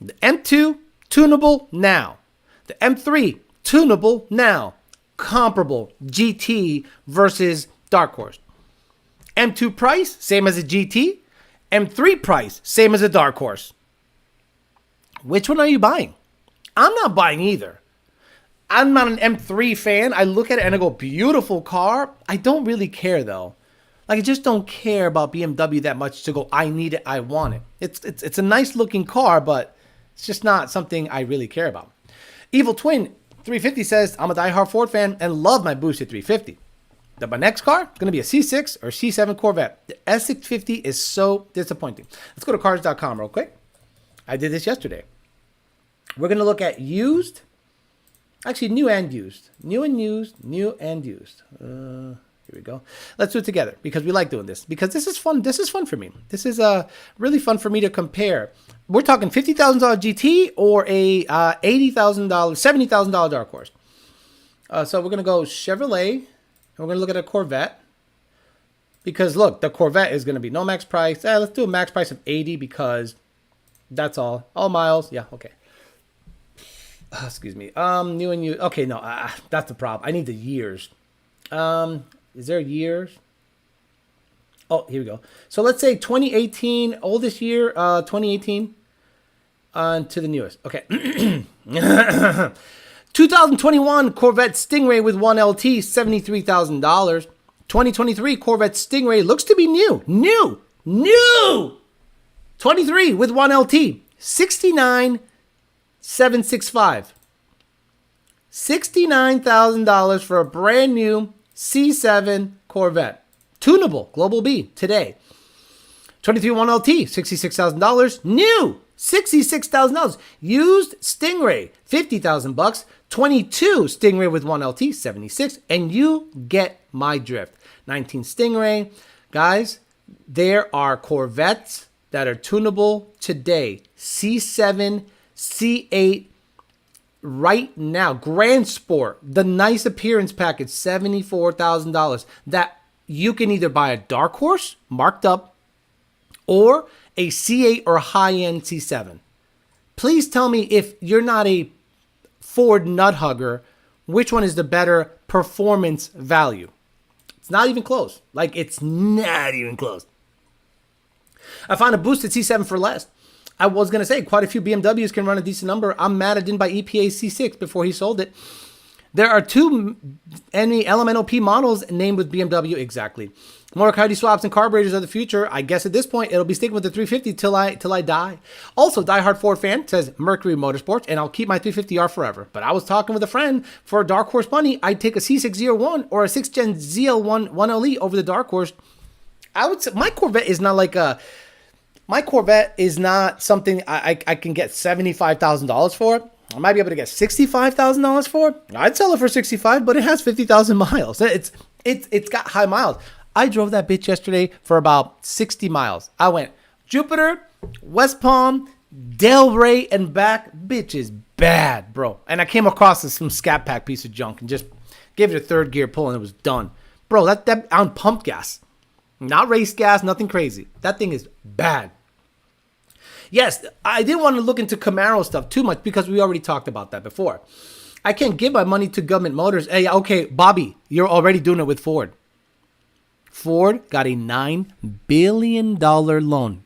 The M2, tunable now. The M3, tunable now. Comparable GT versus Dark Horse. M2 price, same as a GT. M3 price, same as a Dark Horse. Which one are you buying? I'm not buying either. I'm not an M3 fan. I look at it and I go, beautiful car. I don't really care though. Like, I just don't care about BMW that much to go, I need it, I want it. It's a nice looking car, but it's just not something I really care about. Evil Twin 350 says, I'm a diehard Ford fan and love my boosted 350. My next car is going to be a C6 or C7 Corvette. The S650 is so disappointing. Let's go to cars.com real quick. I did this yesterday. We're going to look at used. Actually, new and used. New and used. Here we go. Let's do it together because we like doing this. Because this is fun. This is fun for me. This is really fun for me to compare. We're talking $50,000 GT or a $80,000, $70,000 Dark Horse. So we're going to go Chevrolet. And we're going to look at a Corvette. Because, look, the Corvette is going to be no max price. Let's do a max price of $80 because That's all. All miles. Yeah, okay. Excuse me. New and used. Okay, no, that's the problem. I need the years. Is there years? Oh, here we go. So let's say 2018, oldest year, 2018, to the newest. Okay. 2021 Corvette Stingray with 1LT, $73,000. 2023 Corvette Stingray looks to be new. 23 with 1LT, $69,765. $69,000 for a brand new C7 Corvette. Tunable, Global B, today. 23 1LT, $66,000. New, $66,000. Used Stingray, $50,000. 22 Stingray with 1LT, $76,000. And you get my drift. 19 Stingray. Guys, there are Corvettes that are tunable today. C7, C8, right now. Grand Sport, the nice appearance package, $74,000. That you can either buy a dark horse marked up or a C8 or high-end C7. Please tell me, if you're not a Ford nut hugger, which one is the better performance value? It's not even close. Like, it's not even close. I found a boosted C7 for less. I was going to say quite a few BMWs can run a decent number. I'm mad I didn't buy EPA C6 before he sold it. There are two LMNOP models named with BMW. Exactly. More Coyote swaps and carburetors are the future. I guess at this point, it'll be sticking with the 350 till I die. Also, diehard Ford fan says Mercury Motorsports, and I'll keep my 350R forever. But I was talking with a friend, for dark horse money, I'd take a C601 or a 6th Gen ZL1 1LE over the dark horse. I would say my Corvette is not like a... My Corvette is not something I can get $75,000 for. I might be able to get $65,000 for. I'd sell it for $65,000, but it has 50,000 miles. It's got high miles. I drove that bitch yesterday for about 60 miles. I went Jupiter, West Palm, Delray, and back. Bitch is bad, bro. And I came across some Scat Pack piece of junk and just gave it a third gear pull and it was done. Bro, that on pump gas. Not race gas, nothing crazy. That thing is bad. Yes, I didn't want to look into Camaro stuff too much because we already talked about that before. I can't give my money to government motors. Hey, okay, Bobby, you're already doing it with Ford. Ford got a $9 billion loan.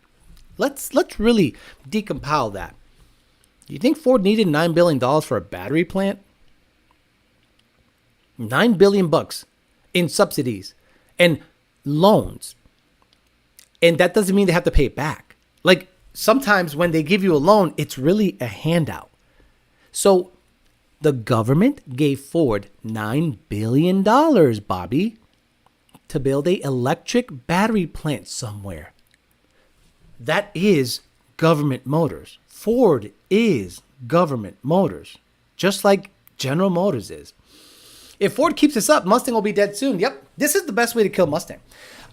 Let's really decompile that. Do you think Ford needed $9 billion for a battery plant? $9 billion in subsidies and loans. And that doesn't mean they have to pay it back. Like, sometimes when they give you a loan, it's really a handout. So the government gave Ford $9 billion, Bobby, to build a electric battery plant somewhere. That is government motors. Ford is government motors, just like General Motors is. If Ford keeps this up, Mustang will be dead soon. Yep, this is the best way to kill Mustang.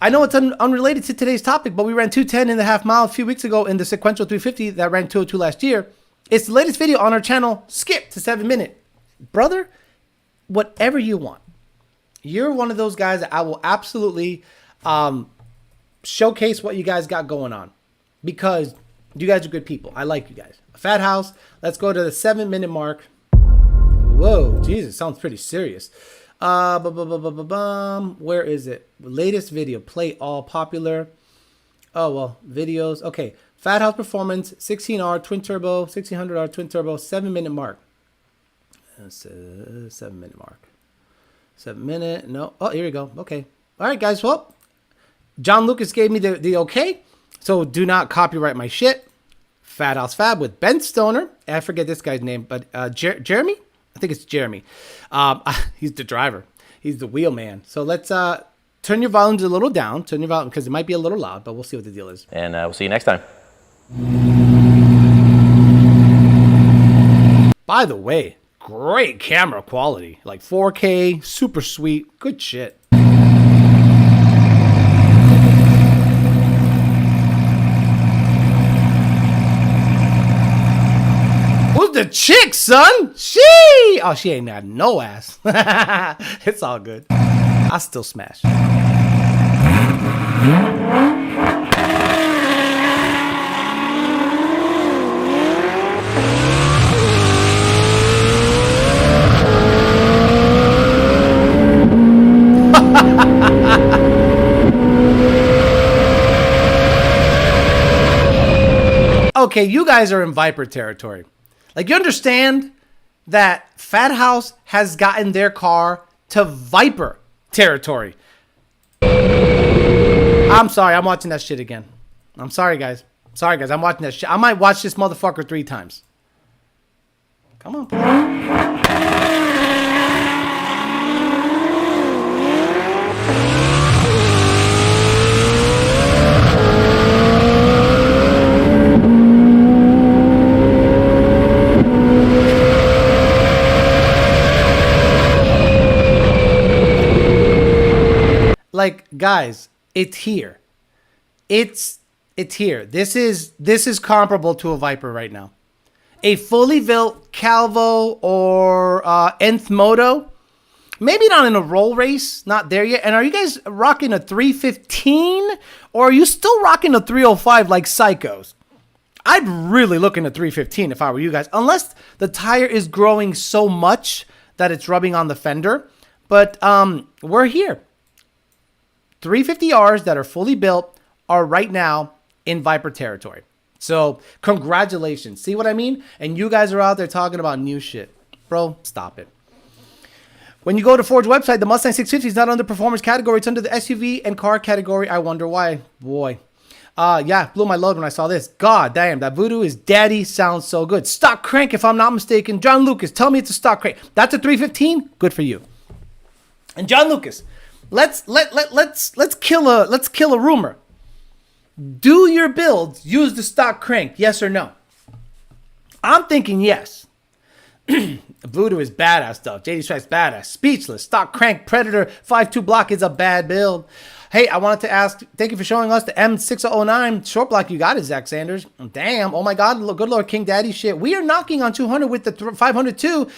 I know it's unrelated to today's topic, but we ran 210.5 miles a few weeks ago in the sequential 350 that ran 202 last year. It's the latest video on our channel. Skip to 7 minute. Brother, whatever you want. You're one of those guys that I will absolutely showcase what you guys got going on, because you guys are good people. I like you guys. Fat House, let's go to the 7 minute mark. Whoa, Jesus, sounds pretty serious. Where is it? Latest video, play all popular. Oh, well, videos. Okay, Fat House Performance, 16R twin turbo, 1600R twin turbo, 7 minute mark. 7 minute mark. 7 minute, no. Oh, here we go. Okay. All right, guys. Well, John Lucas gave me the okay, so do not copyright my shit. Fat House Fab with Ben Stoner. I forget this guy's name, but Jeremy? I think it's Jeremy. He's the driver. He's the wheel man. So let's turn your volumes a little down. Turn your volume, because it might be a little loud, but we'll see what the deal is. And we'll see you next time. By the way, great camera quality. Like 4K, super sweet. Good shit. Who's the chick, son? Oh, she ain't got no ass. It's all good. I still smash. okay, you guys are in Viper territory. Like, you understand that Fat House has gotten their car to Viper territory. I'm sorry, I'm watching that shit again. I'm sorry, guys. Sorry, guys, I'm watching that shit. I might watch this motherfucker 3 times. Come on, pull up. Like, guys, it's here. It's here. This is comparable to a Viper right now. A fully built Calvo or Nth Moto. Maybe not in a roll race, not there yet. And are you guys rocking a 315 or are you still rocking a 305 like psychos? I'd really look into 315 if I were you guys, unless the tire is growing so much that it's rubbing on the fender. But we're here. 350Rs that are fully built are right now in Viper territory. So congratulations. See what I mean? And you guys are out there talking about new shit. Bro, stop it. When you go to Ford's website, the Mustang 650 is not under performance category. It's under the SUV and car category. I wonder why. Boy. Yeah, blew my load when I saw this. God damn, that Voodoo is daddy. Sounds so good. Stock crank, if I'm not mistaken. John Lucas, tell me it's a stock crank. That's a 315? Good for you. And John Lucas, let's kill a rumor. Do your builds use the stock crank? Yes or no? I'm thinking yes. Voodoo is badass stuff. JD Strike's badass. Speechless. Stock crank Predator 5.2 block is a bad build. Hey, I wanted to ask, thank you for showing us the M609 short block you got it, Zach Sanders. Damn. Oh my God. Good Lord King Daddy shit. We are knocking on 200 with the 502.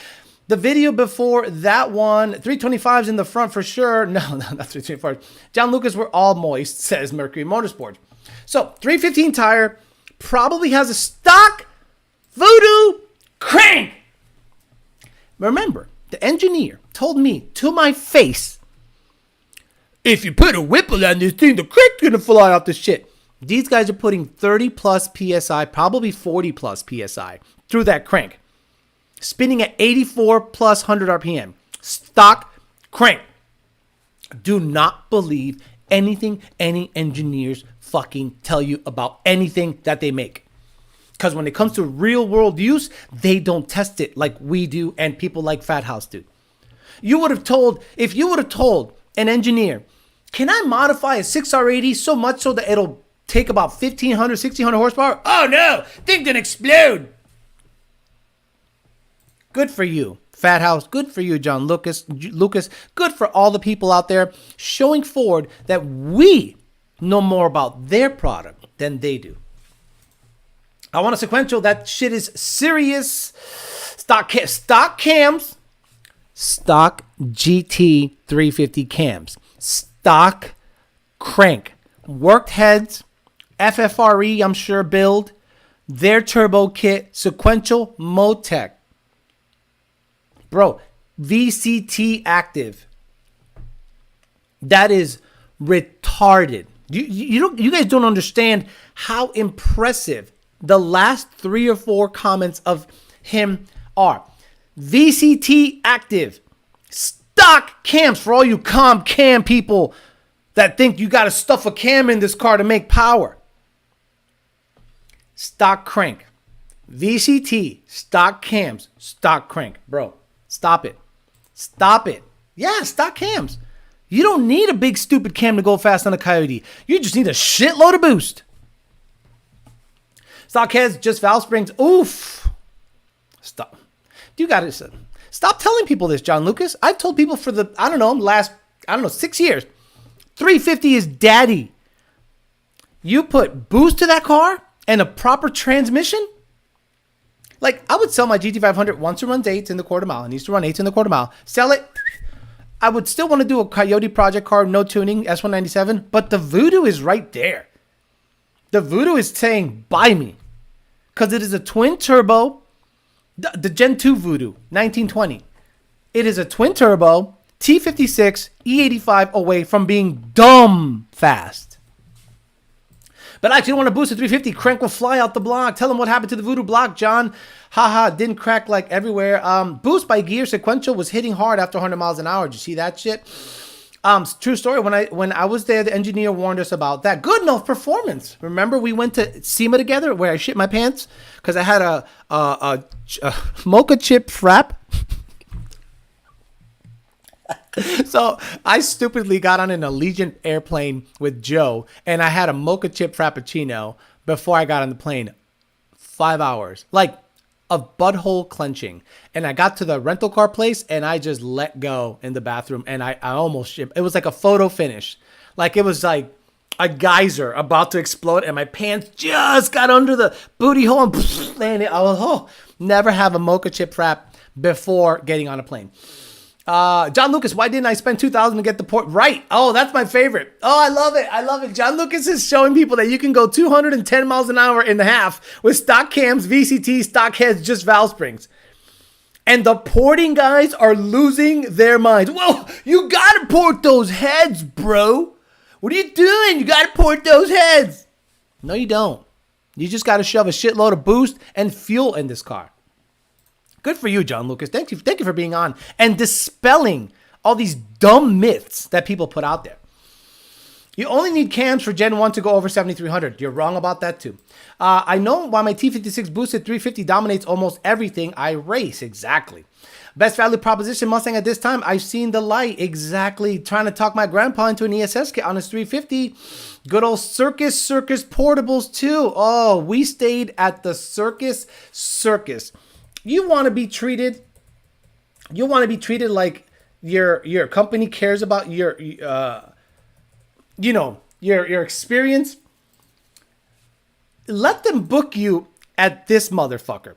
The video before that one, 325s in the front for sure. No, not 325. John Lucas, we're all moist, says Mercury Motorsports. So, 315 tire probably has a stock Voodoo crank. Remember, the engineer told me to my face, if you put a Whipple on this thing, the crank's gonna fly off the shit. These guys are putting 30 plus PSI, probably 40 plus PSI through that crank. Spinning at 84 plus 100 RPM. Stock crank. Do not believe anything any engineers fucking tell you about anything that they make. Because when it comes to real world use, they don't test it like we do and people like Fat House do. If you would have told an engineer, can I modify a 6R80 so much so that it'll take about 1,500, 1,600 horsepower? Oh no, thing can explode. Good for you, Fat House. Good for you, John Lucas. Good for all the people out there showing Ford that we know more about their product than they do. I want a sequential. That shit is serious. Stock cams. Stock GT 350 cams. Stock crank. Worked heads. FFRE, I'm sure, build. Their turbo kit. Sequential Motec. Bro, VCT active. That is retarded. You guys don't understand how impressive the last 3 or 4 comments of him are. VCT active. Stock cams for all you cam people that think you got to stuff a cam in this car to make power. Stock crank. VCT. Stock cams. Stock crank. Bro. Stop it. Stop it. Yeah, stock cams. You don't need a big stupid cam to go fast on a Coyote. You just need a shitload of boost. Stock heads, just valve springs. Oof. Stop. You got to stop telling people this, John Lucas. I've told people for the, last 6 years. 350 is daddy. You put boost to that car and a proper transmission. Like, I would sell my GT500 once it runs 8s in the quarter mile. It needs to run 8s in the quarter mile. Sell it. I would still want to do a Coyote project car, no tuning, S197. But the Voodoo is right there. The Voodoo is saying, buy me. Because it is a twin turbo. The Gen 2 Voodoo, 1920. It is a twin turbo, T56, E85 away from being dumb fast. But if you don't want to boost a 350, crank will fly out the block. Tell them what happened to the voodoo block, John. Haha, didn't crack like everywhere. Boost by gear sequential was hitting hard after 100 miles an hour. Did you see that shit? True story. When I was there, the engineer warned us about that. Good enough performance. Remember, we went to SEMA together where I shit my pants because I had a mocha chip frap. So I stupidly got on an Allegiant airplane with Joe, and I had a mocha chip frappuccino before I got on the plane. 5 hours, like of butthole clenching. And I got to the rental car place, and I just let go in the bathroom, and I almost shit. It was like a photo finish. Like it was like a geyser about to explode, and my pants just got under the booty hole and landed. I was, never have a mocha chip frap before getting on a plane. John Lucas, why didn't I spend $2,000 to get the port? Right. Oh, that's my favorite. Oh, I love it. I love it. John Lucas is showing people that you can go 210 miles an hour in the half with stock cams, VCT, stock heads, just valve springs. And the porting guys are losing their minds. Well, you got to port those heads, bro. What are you doing? You got to port those heads. No, you don't. You just got to shove a shitload of boost and fuel in this car. Good for you, John Lucas. Thank you for being on and dispelling all these dumb myths that people put out there. You only need cams for Gen 1 to go over 7,300. You're wrong about that too. I know why my T56 boosted 350 dominates almost everything I race. Exactly. Best value proposition Mustang at this time. I've seen the light. Exactly. Trying to talk my grandpa into an ESS kit on his 350. Good old Circus Circus portables too. Oh, we stayed at the Circus Circus. You want to be treated like your company cares about your experience. Let them book you at this motherfucker.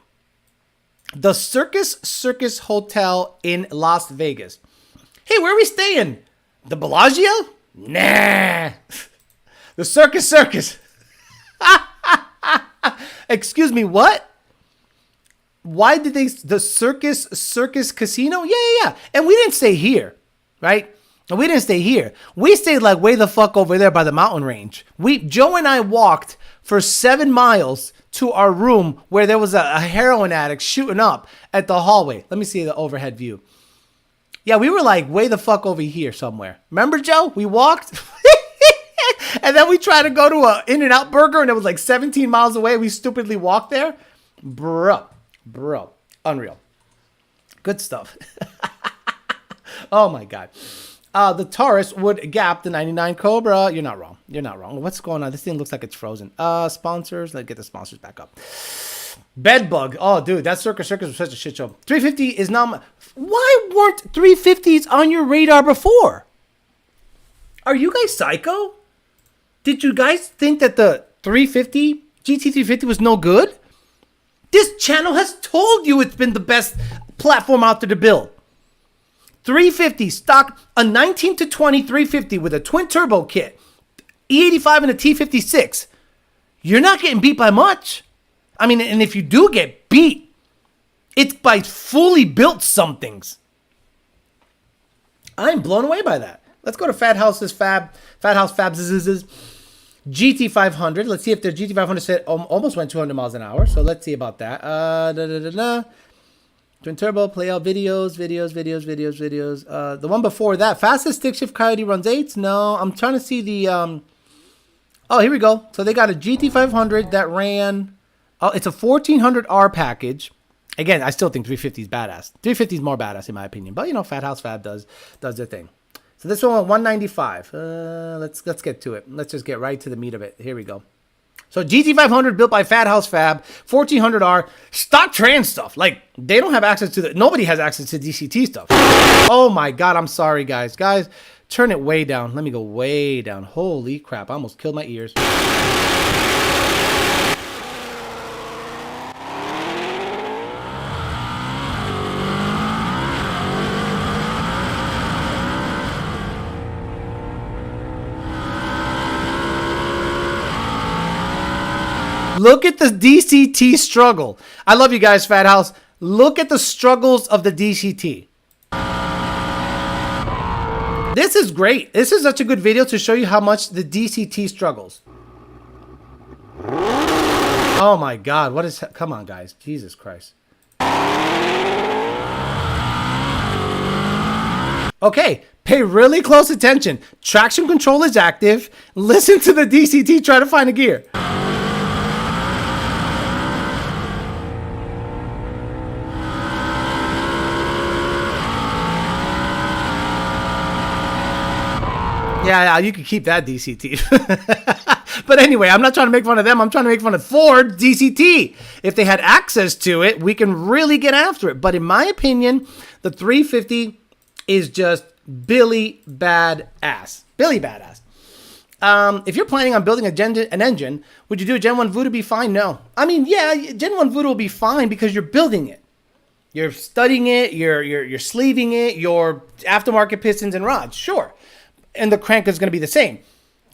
The Circus Circus Hotel in Las Vegas. Hey, where are we staying? The Bellagio? Nah. The Circus Circus. Excuse me, what? Why did the Circus Circus Casino? Yeah. And we didn't stay here, right? And we didn't stay here. We stayed like way the fuck over there by the mountain range. Joe and I walked for 7 miles to our room where there was a heroin addict shooting up at the hallway. Let me see the overhead view. Yeah, we were like way the fuck over here somewhere. Remember, Joe? We walked. And then we tried to go to a In-N-Out Burger and it was like 17 miles away. We stupidly walked there. Bro, unreal. Good stuff. Oh my God. The Taurus would gap the 99 Cobra. You're not wrong. What's going on? This thing looks like it's frozen. Sponsors. Let's get the sponsors back up. Bedbug. Oh, dude, that Circus Circus was such a shit show. 350 is not. Why weren't 350s on your radar before? Are you guys psycho? Did you guys think that the 350 GT350 was no good? This channel has told you it's been the best platform out there to build. 350 stock, a 19 to 20 350 with a twin turbo kit, E85 and a T56. You're not getting beat by much. I mean, and if you do get beat, it's by fully built somethings. I'm blown away by that. Let's go to Fat House Fab's GT500. Let's see if the GT500 set almost went 200 miles an hour. So let's see about that. Twin turbo, play out videos. The one before that, fastest stick shift Coyote runs 8s. No, I'm trying to see the. Oh, here we go. So they got a GT500 that ran. Oh, it's a 1400R package. Again, I still think 350 is badass. 350 is more badass in my opinion, but Fat House Fab does their thing. So this one 195. Let's get to it. Let's just get right to the meat of it. Here we go. So GT500 built by Fat House Fab, 1400R, stock trans stuff. Like they don't have access to nobody has access to DCT stuff. Oh my God, I'm sorry guys. Guys, turn it way down. Let me go way down. Holy crap, I almost killed my ears. Look at the DCT struggle. I love you guys, Fat House. Look at the struggles of the DCT. This is great. This is such a good video to show you how much the DCT struggles. Oh my God, what is, come on guys, Jesus Christ. Okay, pay really close attention. Traction control is active. Listen to the DCT, try to find a gear. Yeah, you can keep that DCT. But anyway, I'm not trying to make fun of them. I'm trying to make fun of Ford DCT. If they had access to it, we can really get after it. But in my opinion, the 350 is just Billy badass. Billy badass. If you're planning on building an engine, would you do a Gen 1 Voodoo be fine? No. I mean, yeah, Gen 1 Voodoo will be fine because you're building it. You're studying it, you're sleeving it, your aftermarket pistons and rods, sure. And the crank is going to be the same.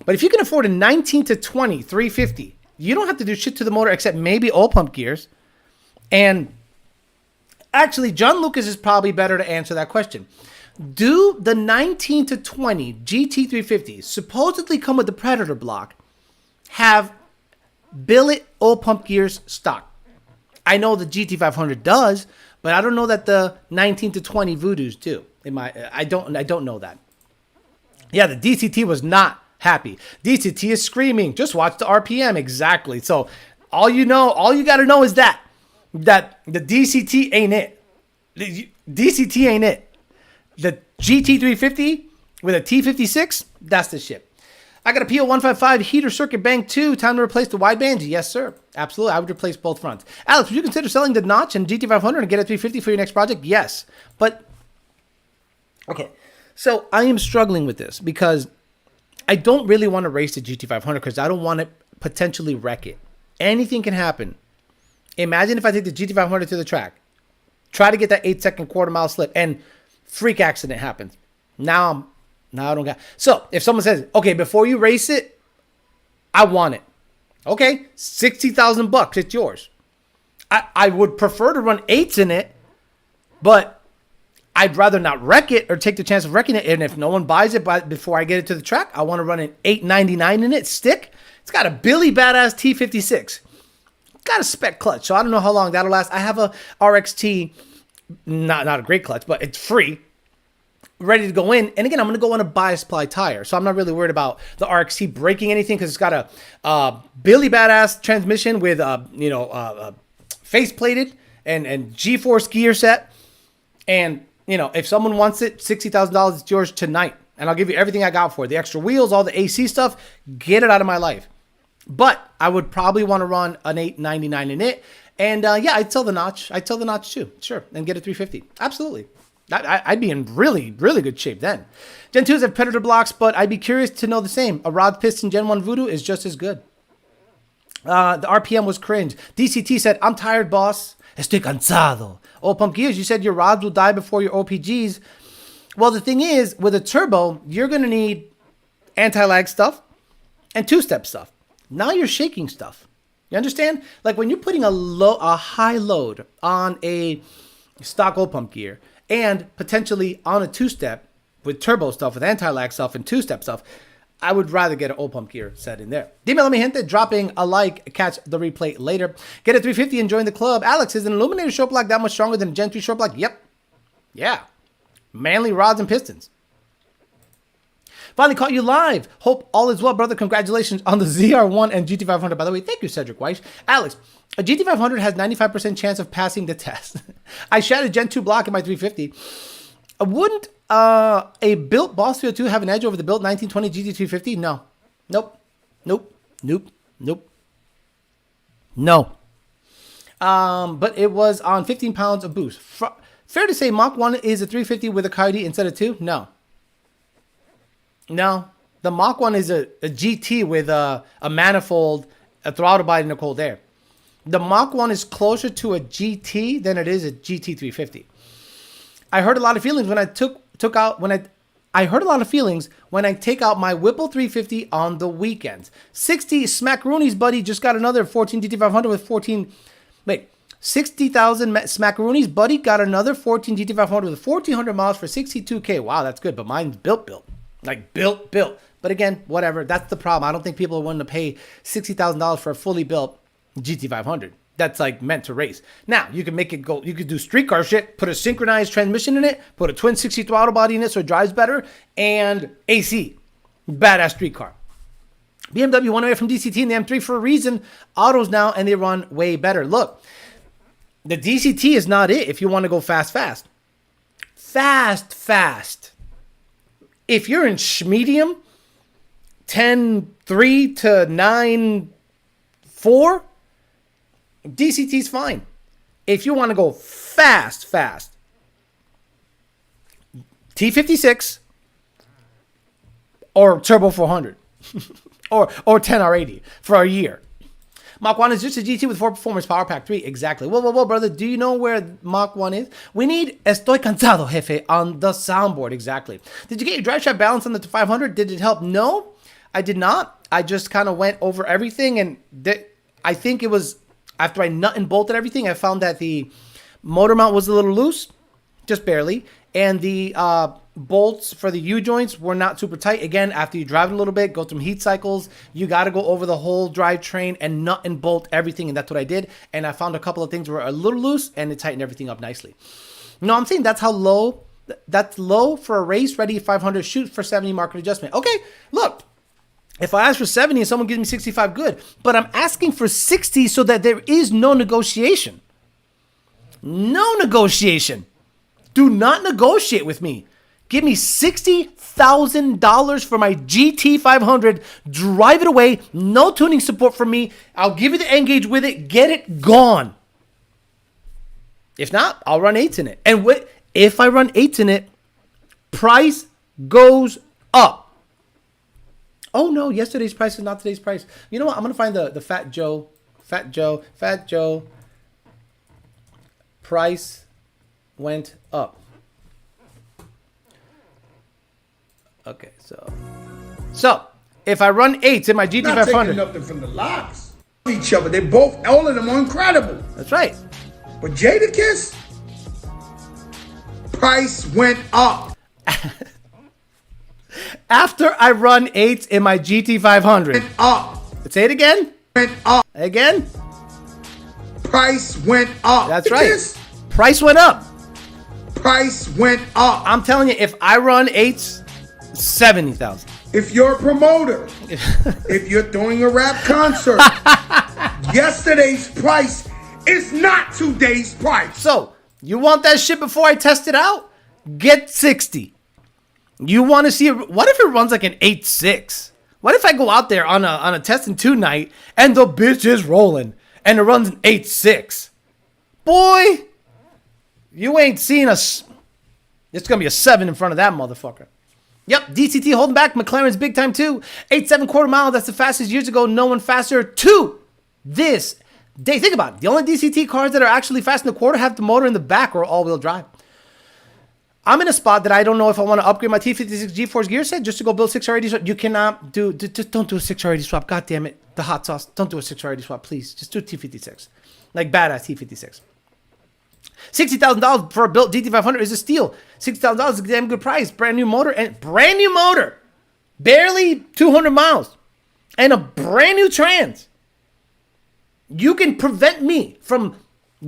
But if you can afford a 19 to 20 350, you don't have to do shit to the motor except maybe oil pump gears. And actually, John Lucas is probably better to answer that question. Do the 19 to 20 GT350s, supposedly come with the Predator block, have billet oil pump gears stock? I know the GT500 does, but I don't know that the 19 to 20 Voodoos do. I don't know that. Yeah, the DCT was not happy. DCT is screaming. Just watch the RPM. Exactly. So all you got to know is that the DCT ain't it. The DCT ain't it. The GT350 with a T56, that's the shit. I got a PO155 heater circuit bank 2. Time to replace the widebands? Yes, sir. Absolutely. I would replace both fronts. Alex, would you consider selling the notch and GT500 and get a 350 for your next project? Yes. But, okay. So I am struggling with this because I don't really want to race the GT500 because I don't want to potentially wreck it. Anything can happen. Imagine if I take the GT500 to the track, try to get that 8-second quarter-mile slip, and freak accident happens. Now I don't got. So if someone says, okay, before you race it, I want it. Okay, $60,000, it's yours. I would prefer to run 8s in it, but I'd rather not wreck it or take the chance of wrecking it. And if no one buys it before I get it to the track, I want to run an 899 in it, stick. It's got a Billy badass T56. Got a spec clutch, so I don't know how long that'll last. I have a RXT, not a great clutch, but it's free, ready to go in. And again, I'm going to go on a bias ply tire, so I'm not really worried about the RXT breaking anything because it's got a Billy badass transmission with face plated and G-force gear set. And if someone wants it, $60,000, it's yours tonight. And I'll give you everything I got for it. The extra wheels, all the AC stuff, get it out of my life. But I would probably want to run an 899 in it. And I'd sell the notch. I'd sell the notch too, sure, and get a 350. Absolutely. I'd be in really, really good shape then. Gen 2s have Predator blocks, but I'd be curious to know the same. A rod piston Gen 1 Voodoo is just as good. The RPM was cringe. DCT said, I'm tired, boss. Estoy cansado. Oil pump gears, you said your rods will die before your OPGs. Well, the thing is, with a turbo, you're going to need anti-lag stuff and two-step stuff. Now you're shaking stuff. You understand? Like when you're putting a high load on a stock oil pump gear and potentially on a two-step with turbo stuff, with anti-lag stuff and two-step stuff, I would rather get an oil pump gear set in there. Dímelo, mi gente, dropping a like, catch the replay later. Get a 350 and join the club. Alex, is an Illuminator short block that much stronger than a Gen 3 short block? Yep. Yeah. Manly rods and pistons. Finally caught you live. Hope all is well, brother. Congratulations on the ZR1 and GT500. By the way, thank you, Cedric Weiss. Alex, a GT500 has 95% chance of passing the test. I shattered Gen 2 block in my 350. Wouldn't a built Boss 302 have an edge over the built 1920 GT350? No. Nope. No. But it was on 15 pounds of boost. Fair to say Mach 1 is a 350 with a Coyote instead of 2? No. The Mach 1 is a GT with a manifold, a throttle body, and a cold air. The Mach 1 is closer to a GT than it is a GT350. I heard a lot of feelings when I heard a lot of feelings when I take out my Whipple 350 on the weekends. 60 Smackaroonies, buddy, just got another 14 GT500 with 60,000 Smackaroonies, buddy, got another 14 GT500 with 1,400 miles for 62K. Wow, that's good, but mine's built. Like built. But again, whatever. That's the problem. I don't think people are willing to pay $60,000 for a fully built GT500. That's like meant to race. Now, you can make it go, you could do street car shit, put a synchronized transmission in it, put a twin 60 throttle body in it so it drives better, and AC. Badass street car. BMW went away from DCT and the M3 for a reason. Autos now, and they run way better. Look, the DCT is not it if you want to go fast. Fast. If you're in medium, 10.3 to 9.4, DCT's fine. If you want to go fast, T56 or Turbo 400 or 10R80 for a year. Mach 1 is just a GT with 4 performance power pack 3. Exactly. Whoa, brother. Do you know where Mach 1 is? We need Estoy Cansado, Jefe, on the soundboard. Exactly. Did you get your drive shaft balance on the 500? Did it help? No, I did not. I just kind of went over everything, and I think it was after I nut and bolted everything, I found that the motor mount was a little loose, just barely, and the bolts for the U-joints were not super tight. Again, after you drive it a little bit, go through heat cycles, you got to go over the whole drivetrain and nut and bolt everything, and that's what I did. And I found a couple of things were a little loose, and it tightened everything up nicely. No, I'm saying that's how low. That's low for a race-ready 500. Shoot for 70 market adjustment. Okay, look. If I ask for 70 and someone gives me 65, good. But I'm asking for 60 so that there is no negotiation. No negotiation. Do not negotiate with me. Give me $60,000 for my GT500. Drive it away. No tuning support from me. I'll give you the N-Gauge with it. Get it gone. If not, I'll run 8s in it. And if I run 8s in it, price goes up. Oh no, yesterday's price is not today's price. You know what? I'm going to find the Fat Joe price went up. Okay, so if I run 8s in my GT500. Not taking nothing from the locks. Each other. They both, all of them are incredible. That's right. But Jadakiss, price went up. After I run 8s in my GT500. Went up. Say it again. Went up. Again. Price went up. That's right. Price went up. Price went up. I'm telling you, if I run 8s, 70,000. If you're a promoter, if you're throwing a rap concert, yesterday's price is not today's price. So, you want that shit before I test it out? Get 60. You want to see what if it runs like an 8.6? What if I go out there on a test and 2 night and the bitch is rolling and it runs an 8.6? Boy, you ain't seen us. It's going to be a 7 in front of that motherfucker. Yep, DCT holding back. McLaren's big time too. 8.7 quarter mile. That's the fastest years ago. No one faster to this day. Think about it. The only DCT cars that are actually fast in the quarter have the motor in the back or all-wheel drive. I'm in a spot that I don't know if I want to upgrade my T56 G-Force gear set just to go build 6R80 swap. You cannot just don't do a 6R80 swap. God damn it. The hot sauce. Don't do a 6R80 swap, please. Just do a T56. Like badass T56. $60,000 for a built GT500 is a steal. $60,000 is a damn good price. Brand new motor. Barely 200 miles. And a brand new trans. You can prevent me from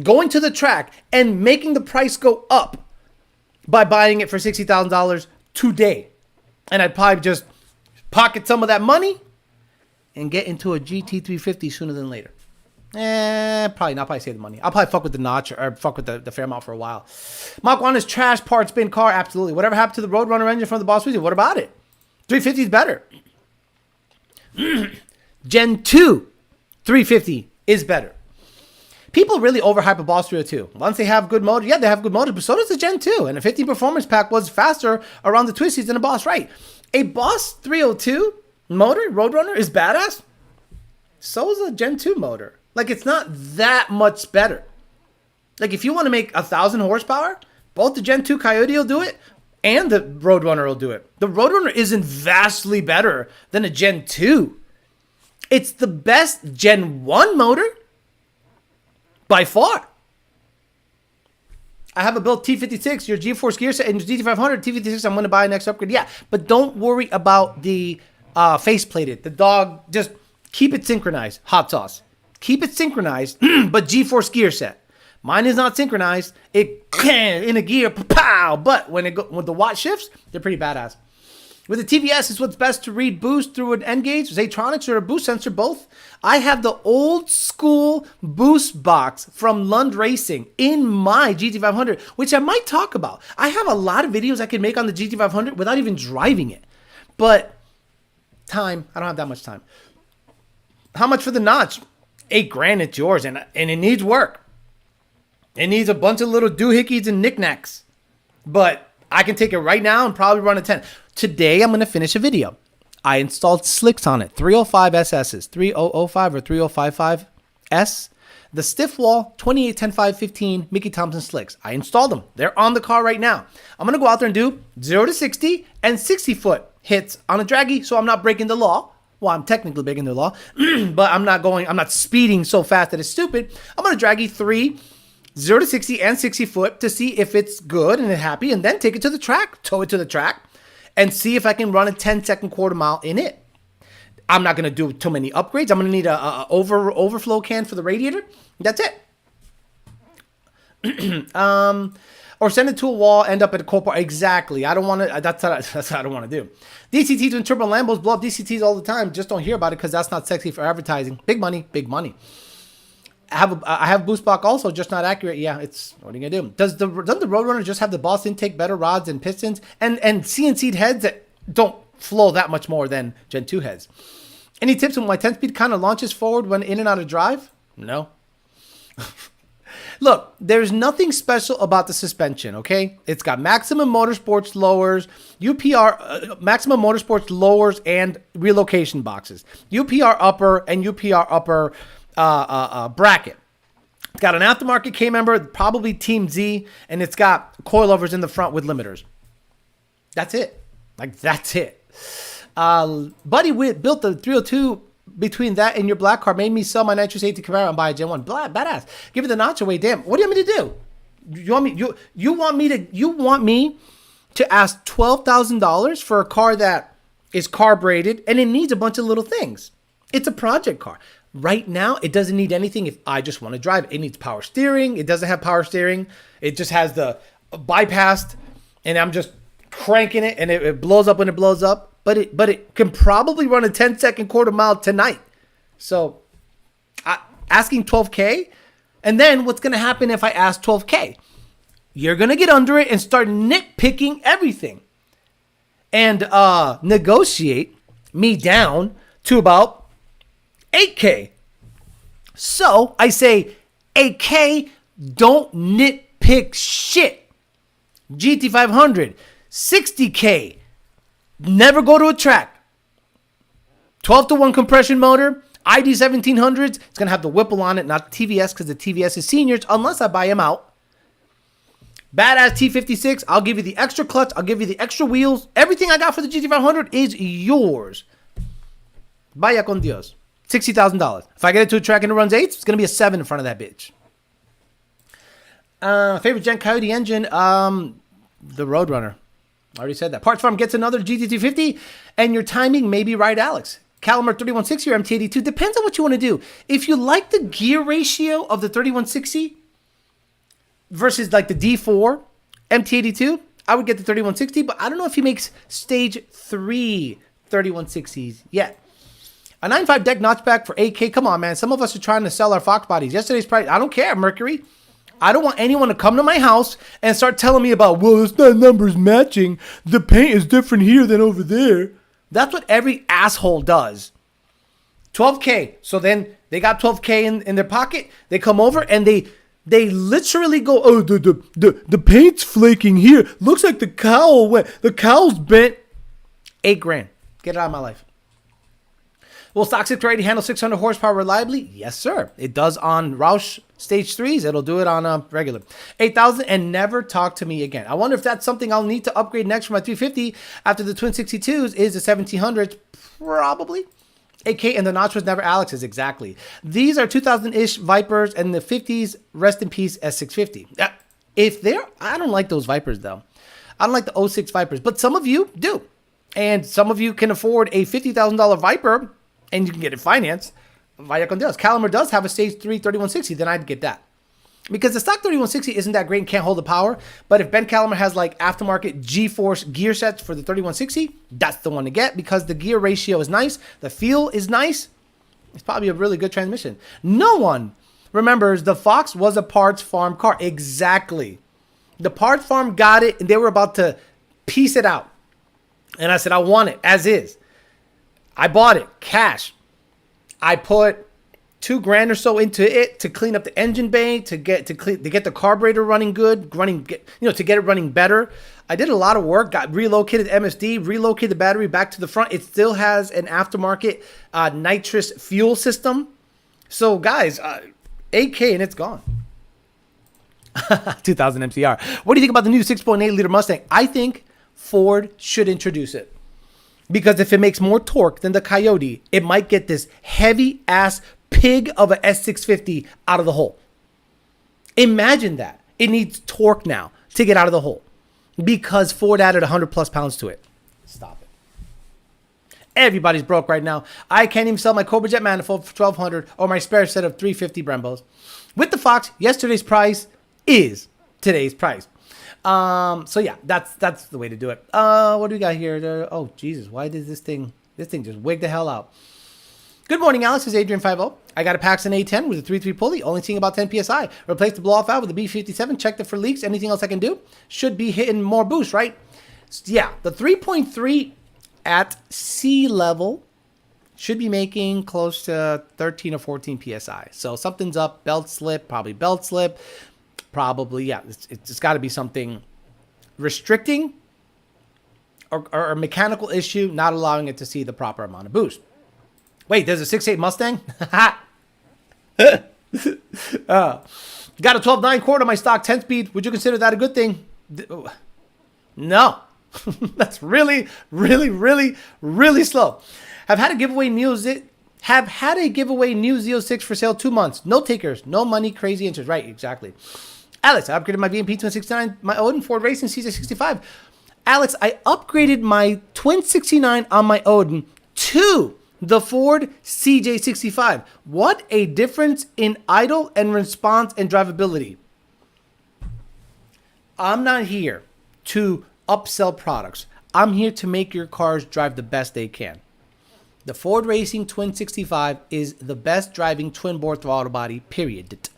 going to the track and making the price go up by buying it for $60,000 today. And I'd probably just pocket some of that money and get into a GT350 sooner than later. Probably not. Probably save the money. I'll probably fuck with the notch or fuck with the Fairmount for a while. Mach 1 is trash parts bin car. Absolutely. Whatever happened to the Roadrunner engine from the Boss Weezy? What about it? 350 is better. Gen 2 350 is better. People really overhype a Boss 302. Once they have good motor, yeah, they have good motor, but so does the Gen 2. And a 15 performance pack was faster around the twisties than a Boss, right? A Boss 302 motor, Roadrunner, is badass. So is a Gen 2 motor. Like, it's not that much better. Like, if you want to make 1,000 horsepower, both the Gen 2 Coyote will do it, and the Roadrunner will do it. The Roadrunner isn't vastly better than a Gen 2. It's the best Gen 1 motor by far. I have a built T56, your G-Force gear set, and your GT500, T56, I'm going to buy a next upgrade. Yeah, but don't worry about the face plated. The dog, just keep it synchronized. Hot sauce. Keep it synchronized, but G-Force gear set. Mine is not synchronized. It can in a gear, pow. But when the watch shifts, they're pretty badass. With the TVS, it's what's best to read boost through an N gauge, Zatronics, or a boost sensor, both. I have the old school boost box from Lund Racing in my GT500, which I might talk about. I have a lot of videos I can make on the GT500 without even driving it. But time, I don't have that much time. How much for the notch? $8,000, it's yours, and it needs work. It needs a bunch of little doohickeys and knickknacks. But I can take it right now and probably run a 10. Today, I'm going to finish a video. I installed slicks on it, 305 SS's, 3005 or 3055S. The stiff wall, 2810-515 Mickey Thompson slicks. I installed them. They're on the car right now. I'm going to go out there and do 0 to 60 and 60-foot hits on a draggy, so I'm not breaking the law. Well, I'm technically breaking the law, but I'm not speeding so fast that it's stupid. I'm going to draggy 0 to 60 and 60 foot to see if it's good and it's happy, and then take it to the track, tow it to the track, and see if I can run a 10-second quarter mile in it. I'm not going to do too many upgrades. I'm going to need a overflow can for the radiator. That's it. Or send it to a wall, end up at a co-part. Exactly. I don't want to. That's what I don't want to do. DCTs and turbo Lambos blow up DCTs all the time. Just don't hear about it because that's not sexy for advertising. Big money, big money. I have boost block also, just not accurate. Yeah, it's what are you gonna do? Doesn't the Roadrunner just have the Boss intake, better rods and pistons, and CNC'd heads that don't flow that much more than Gen 2 heads? Any tips on why 10-speed kind of launches forward when in and out of drive? No. Look, there's nothing special about the suspension, okay? It's got Maximum Motorsports lowers, Maximum Motorsports lowers and relocation boxes, UPR upper and UPR upper bracket. It's got an aftermarket K member, probably Team Z, and it's got coilovers in the front with limiters. That's it. That's it. Buddy Witt built the 302 between that and your black car, made me sell my Nitrous 80 Camaro and buy a Gen 1. Badass. Give it the notch away. Damn. What do you want me to do? You want me to ask $12,000 for a car that is carbureted and it needs a bunch of little things. It's a project car. Right now, it doesn't need anything if I just want to drive it. It needs power steering. It doesn't have power steering. It just has the bypassed, and I'm just cranking it, and it blows up when it blows up. But it can probably run a 10-second quarter mile tonight. So, asking $12K, and then what's going to happen if I ask $12K? You're going to get under it and start nitpicking everything. And negotiate me down to about $8K. So I say $8K, don't nitpick shit. GT500, $60K. Never go to a track. 12-to-1 compression motor. ID 1700s. It's going to have the Whipple on it, not the TVS, because the TVS is seniors, unless I buy them out. Badass T56. I'll give you the extra clutch. I'll give you the extra wheels. Everything I got for the GT500 is yours. Vaya con Dios. $60,000. If I get it to a track and it runs 8s, it's going to be a 7 in front of that bitch. Favorite Gen Coyote engine? The Roadrunner. I already said that. Parts Farm gets another GT250, and your timing may be right, Alex. Calimer 3160 or MT82. Depends on what you want to do. If you like the gear ratio of the 3160 versus like the D4 MT82, I would get the 3160, but I don't know if he makes stage 3 3160s yet. A 9.5 deck notchback for $8K. Come on, man. Some of us are trying to sell our Fox bodies. Yesterday's price. I don't care, Mercury. I don't want anyone to come to my house and start telling me about, well, it's not numbers matching. The paint is different here than over there. That's what every asshole does. 12K. So then they got 12K in their pocket. They come over and they literally go, oh, the paint's flaking here. Looks like the cowl went. The cowl's bent. $8,000. Get it out of my life. Will Stock 680 handle 600 horsepower reliably? Yes, sir. It does on Roush Stage 3s. It'll do it on regular. 8,000 and never talk to me again. I wonder if that's something I'll need to upgrade next for my 350 after the Twin 62s is the 1700s. Probably. 8K and the notch was never Alex's. Exactly. These are 2000-ish Vipers and the 50s. Rest in peace S650. I don't like those Vipers though. I don't like the '06 Vipers, but some of you do. And some of you can afford a $50,000 Viper and you can get it financed via Condeos. Calamar does have a stage 3 3160, then I'd get that. Because the stock 3160 isn't that great and can't hold the power. But if Ben Calamar has like aftermarket G-Force gear sets for the 3160, that's the one to get because the gear ratio is nice. The feel is nice. It's probably a really good transmission. No one remembers the Fox was a parts farm car. Exactly. The parts farm got it and they were about to piece it out. And I said, I want it as is. I bought it cash. I put $2,000 or so into it to clean up the engine bay, to get the carburetor running good, to get it running better. I did a lot of work, got relocated MSD, relocated the battery back to the front. It still has an aftermarket nitrous fuel system. So guys, 8K and it's gone. 2000 MCR. What do you think about the new 6.8 liter Mustang? I think Ford should introduce it. Because if it makes more torque than the Coyote, it might get this heavy ass pig of a S650 out of the hole. Imagine that. It needs torque now to get out of the hole because Ford added 100 plus pounds to it. Stop it. Everybody's broke right now. I can't even sell my Cobra Jet manifold for $1,200 or my spare set of 350 Brembos. With the Fox, yesterday's price is today's price. So yeah, that's the way to do it. What do we got here? Oh Jesus, why did this thing just wig the hell out? Good morning, Alex. This is Adrian 50. I got a Paxton A10 with a 3.3 pulley, only seeing about 10 psi. Replaced the blow-off valve with the B57. Checked it for leaks. Anything else I can do? Should be hitting more boost, right? Yeah, the 3.3 at sea level should be making close to 13 or 14 psi. So something's up. Belt slip, probably belt slip. Probably, yeah. It's got to be something restricting or a mechanical issue, not allowing it to see the proper amount of boost. Wait, there's a 6.8 Mustang? Got a 12.9 quart on my stock 10-speed. Would you consider that a good thing? No. That's really, really, really, really slow. Have had a giveaway new Z06 for sale 2 months. No takers, no money, crazy interest. Right, exactly. Alex, I upgraded my VMP Twin 69, my Odin Ford Racing CJ65. Alex, I upgraded my Twin 69 on my Odin to the Ford CJ65. What a difference in idle and response and drivability. I'm not here to upsell products. I'm here to make your cars drive the best they can. The Ford Racing Twin 65 is the best driving twin bore throttle body, period.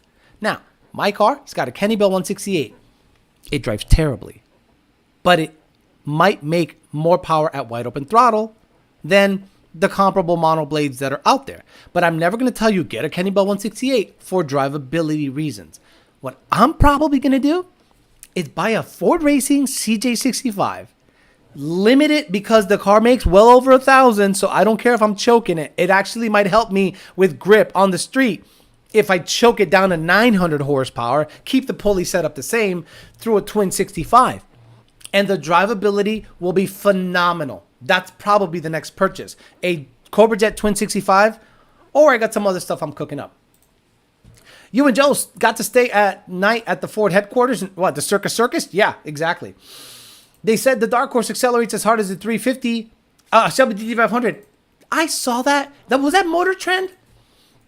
Now, my car, it's got a Kenny Bell 168. It drives terribly, but it might make more power at wide open throttle than the comparable monoblades that are out there. But I'm never going to tell you get a Kenny Bell 168 for drivability reasons. What I'm probably going to do is buy a Ford Racing CJ65. Limit it because the car makes well over 1,000, so I don't care if I'm choking it. It actually might help me with grip on the street if I choke it down to 900 horsepower, keep the pulley set up the same through a twin 65. And the drivability will be phenomenal. That's probably the next purchase. A Cobra Jet Twin 65, or I got some other stuff I'm cooking up. You and Joe got to stay at night at the Ford headquarters. What, the Circus Circus? Yeah, exactly. They said the Dark Horse accelerates as hard as the 350. Shelby GT500. I saw that. Was that Motor Trend?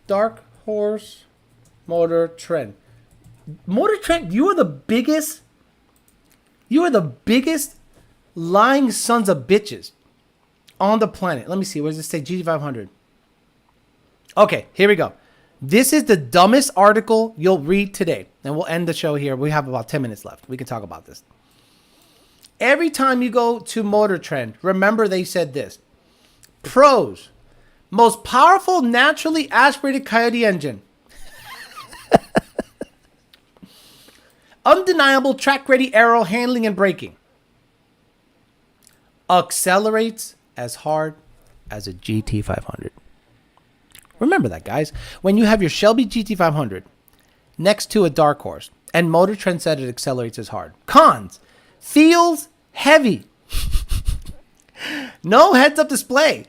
Dark Horse Motor Trend. Motor Trend, you are the biggest lying sons of bitches on the planet. Let me see. Where does it say? GT500. Okay, here we go. This is the dumbest article you'll read today. And we'll end the show here. We have about 10 minutes left. We can talk about this. Every time you go to Motor Trend, remember they said this. Pros. Most powerful naturally aspirated Coyote engine. Undeniable track-ready aero handling and braking. Accelerates as hard as a GT500. Remember that, guys. When you have your Shelby GT500 next to a Dark Horse, and Motor Trend said it accelerates as hard. Cons. Feels heavy. No heads-up display.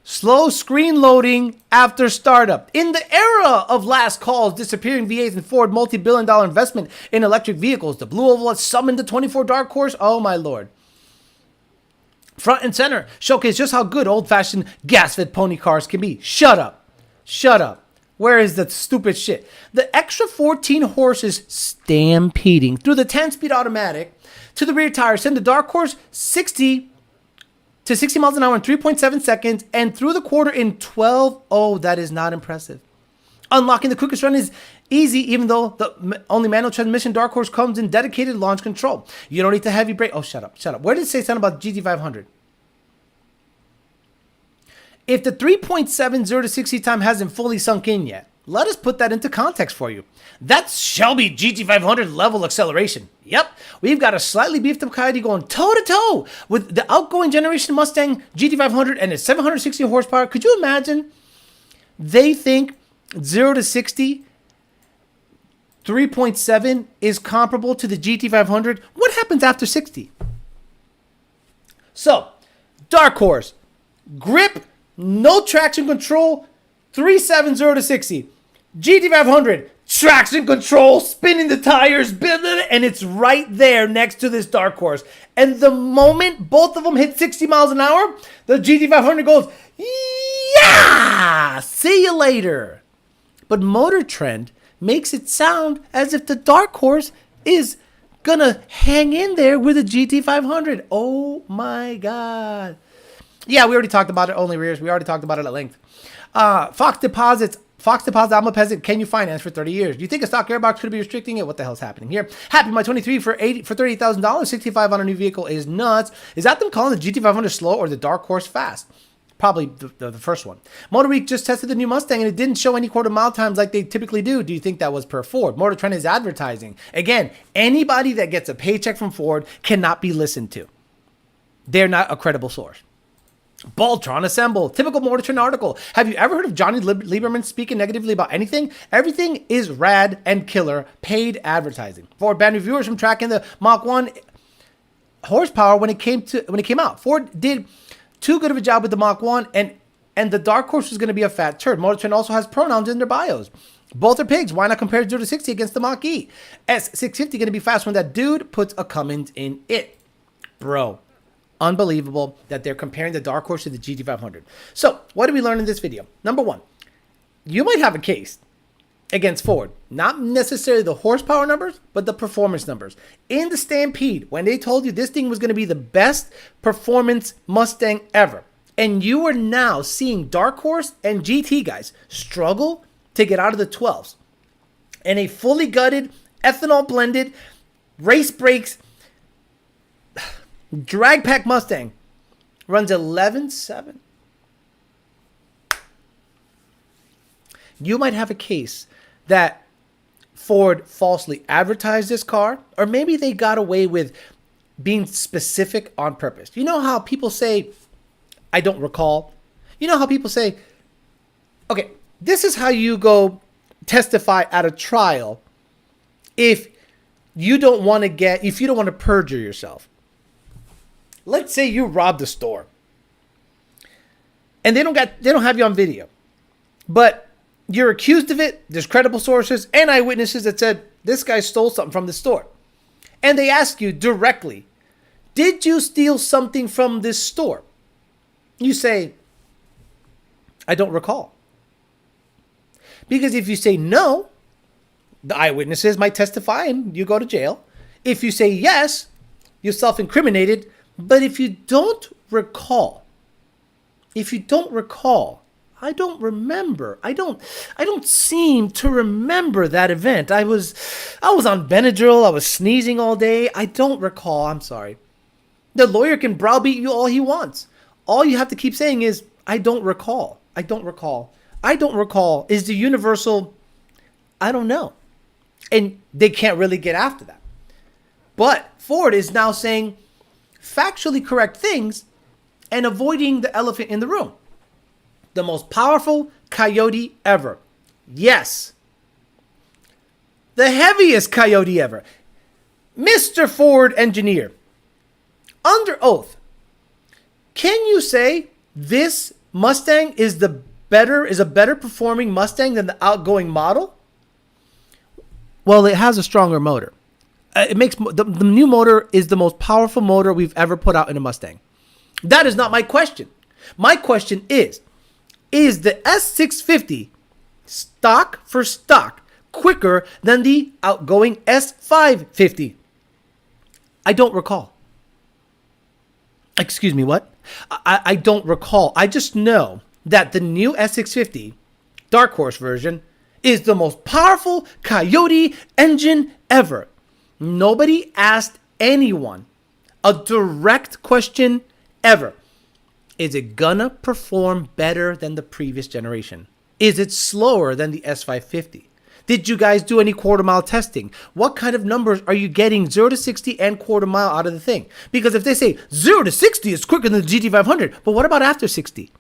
Slow screen loading after startup. In the era of last calls, disappearing V8s, and Ford multi-billion-dollar investment in electric vehicles, the Blue Oval has summoned the 24 Dark Horse. Oh my lord. Front and center, showcase just how good old-fashioned gas-fed pony cars can be. Shut up. Shut up. Where is the stupid shit? The extra 14 horses stampeding through the 10-speed automatic to the rear tire send the Dark Horse 60 miles an hour in 3.7 seconds and through the quarter in 12. Oh, that is not impressive. Unlocking the quickest run is easy, even though the only manual transmission Dark Horse comes in dedicated launch control. You don't need the heavy brake. Oh, shut up. Shut up. Where did it say something about GT500? If the 3.7 0 to 60 time hasn't fully sunk in yet, let us put that into context for you. That's Shelby GT500 level acceleration. Yep, we've got a slightly beefed up Coyote going toe to toe with the outgoing generation Mustang GT500 and its 760 horsepower. Could you imagine? They think 0 to 60, 3.7 is comparable to the GT500. What happens after 60? So, Dark Horse, grip, no traction control, 370 to 60. GT500, traction control, spinning the tires, and it's right there next to this Dark Horse. And the moment both of them hit 60 miles an hour, the GT500 goes, yeah, see you later. But Motor Trend makes it sound as if the Dark Horse is gonna hang in there with a GT500. Oh my God. Yeah, we already talked about it, only rears. We already talked about it at length. Fox Deposits, I'm a peasant. Can you finance for 30 years? Do you think a stock airbox could be restricting it? What the hell's happening here? Happy My 23 for $38,000, $65 on a new vehicle is nuts. Is that them calling the GT500 slow or the Dark Horse fast? Probably the first one. Motor Week just tested the new Mustang and it didn't show any quarter mile times like they typically do. Do you think that was per Ford? Motor Trend is advertising. Again, anybody that gets a paycheck from Ford cannot be listened to. They're not a credible source. Baltron Assemble, typical Motor Trend article. Have you ever heard of Johnny Lieberman speaking negatively about anything? Everything is rad and killer. Paid advertising. Ford banned reviewers from tracking the Mach 1 horsepower when it came out. Ford did too good of a job with the Mach 1 and the Dark Horse was going to be a fat turd. Motor Trend also has pronouns in their bios. Both are pigs. Why not compare 0 to 60 against the Mach E? S650 going to be fast when that dude puts a Cummins in it. Bro. Unbelievable that they're comparing the Dark Horse to the GT500. So, what did we learn in this video? Number one, you might have a case against Ford. Not necessarily the horsepower numbers, but the performance numbers. In the Stampede, when they told you this thing was going to be the best performance Mustang ever, and you are now seeing Dark Horse and GT guys struggle to get out of the 12s. And a fully gutted, ethanol blended, race brakes, drag pack Mustang runs 11.7. You might have a case that Ford falsely advertised this car, or maybe they got away with being specific on purpose. You know how people say, I don't recall? You know how people say, okay, this is how you go testify at a trial if you don't want to perjure yourself. Let's say you robbed a store and they don't have you on video, but you're accused of it. There's credible sources and eyewitnesses that said this guy stole something from the store. And they ask you directly, did you steal something from this store? You say, I don't recall. Because if you say no, the eyewitnesses might testify and you go to jail. If you say yes, you're self-incriminated. But if you don't recall, I don't remember. I don't seem to remember that event. I was on Benadryl. I was sneezing all day. I don't recall. I'm sorry. The lawyer can browbeat you all he wants. All you have to keep saying is, I don't recall. I don't recall. I don't recall is the universal, I don't know. And they can't really get after that. But Ford is now saying factually correct things and avoiding the elephant in the room. The most powerful Coyote ever. Yes. The heaviest Coyote ever. Mr. Ford engineer, under oath, can you say this Mustang is a better performing Mustang than the outgoing model? Well, it has a stronger motor. It makes the new motor is the most powerful motor we've ever put out in a Mustang. That is not my question. My question is the S650 stock for stock quicker than the outgoing S550? I don't recall. Excuse me, what? I don't recall. I just know that the new S650 Dark Horse version is the most powerful Coyote engine ever. Nobody asked anyone a direct question ever. Is it gonna perform better than the previous generation? Is it slower than the S550? Did you guys do any quarter mile testing? What kind of numbers are you getting 0 to 60 and quarter mile out of the thing? Because if they say 0 to 60 is quicker than the GT500, but what about after 60?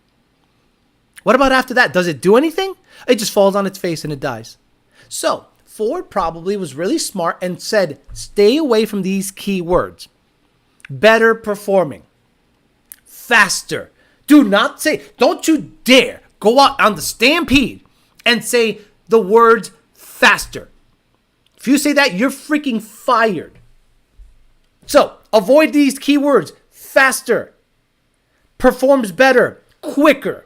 What about after that? Does it do anything? It just falls on its face and it dies. So Ford probably was really smart and said, stay away from these key words. Better performing. Faster. Do not say, don't you dare go out on the Stampede and say the words faster. If you say that, you're freaking fired. So avoid these keywords. Faster. Performs better. Quicker.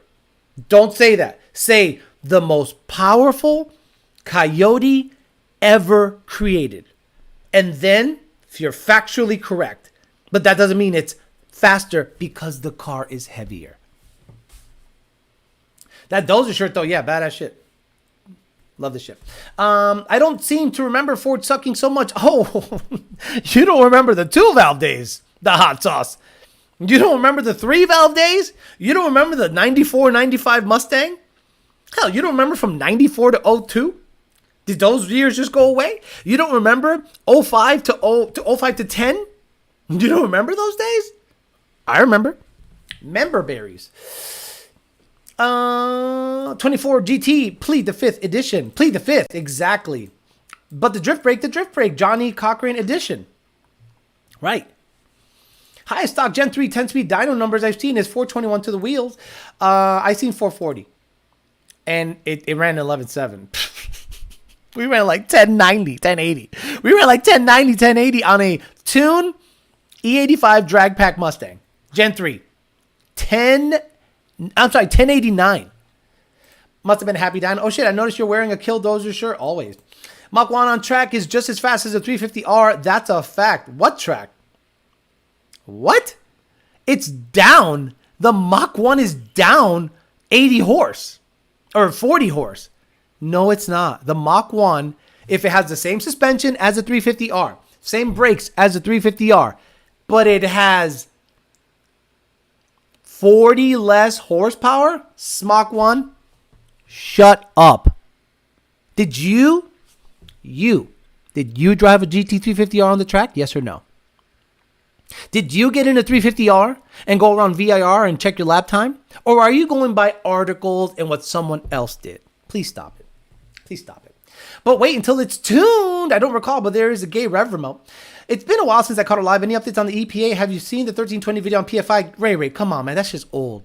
Don't say that. Say the most powerful Coyote ever created. And then, if you're factually correct, but that doesn't mean it's faster because the car is heavier. That Dozer shirt though, yeah, badass shit. Love the shit. I don't seem to remember Ford sucking so much. Oh, you don't remember the 2-valve days, the hot sauce. You don't remember the 3-valve days? You don't remember the 94, 95 Mustang? Hell, you don't remember from 94 to 02? Did those years just go away? You don't remember 05 to 05 to 10? You don't remember those days? I remember. Member berries. 24 GT, plead the 5th edition. Plead the 5th, exactly. But the drift brake, Johnny Cochran edition. Right. Highest stock Gen 3 10-speed dyno numbers I've seen is 421 to the wheels. I seen 440. And it ran 11.7. We ran like 1090, 1080. We ran like 1090, 1080 on a Tune E85 drag pack Mustang. Gen 3. 1089. Must have been a happy dyno. Oh shit, I noticed you're wearing a Killdozer shirt. Always. Mach 1 on track is just as fast as a 350R. That's a fact. What track? What? It's down. The Mach 1 is down 80 horse. Or 40 horse. No, it's not. The Mach 1, if it has the same suspension as a 350R, same brakes as a 350R, but it has 40 less horsepower, Mach 1, shut up. Did you drive a GT350R on the track? Yes or no? Did you get in a 350R and go around VIR and check your lap time? Or are you going by articles and what someone else did? Please stop it. Please stop it. But wait until it's tuned. I don't recall, but there is a gay rev remote. It's been a while since I caught her live. Any updates on the EPA? Have you seen the 1320 video on PFI? Ray, come on, man. That's just old.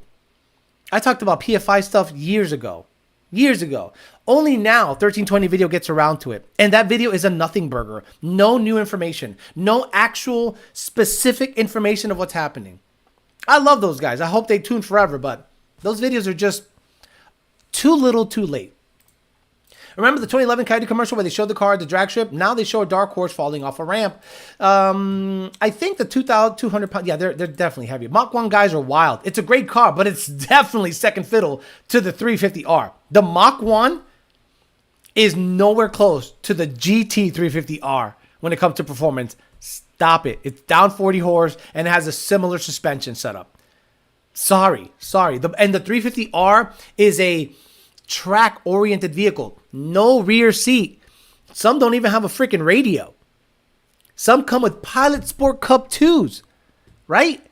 I talked about PFI stuff years ago. Only now 1320 video gets around to it. And that video is a nothing burger. No new information. No actual specific information of what's happening. I love those guys. I hope they tune forever, but those videos are just too little too late. Remember the 2011 Coyote commercial where they showed the car at the drag strip? Now they show a dark horse falling off a ramp. I think the 2,200 pounds, yeah, they're definitely heavy. Mach 1 guys are wild. It's a great car, but it's definitely second fiddle to the 350R. The Mach 1 is nowhere close to the GT 350R when it comes to performance. Stop it. It's down 40 horse and it has a similar suspension setup. Sorry. And the 350R is a track-oriented vehicle. No rear seat. Some don't even have a freaking radio. Some come with Pilot Sport Cup 2s. Right?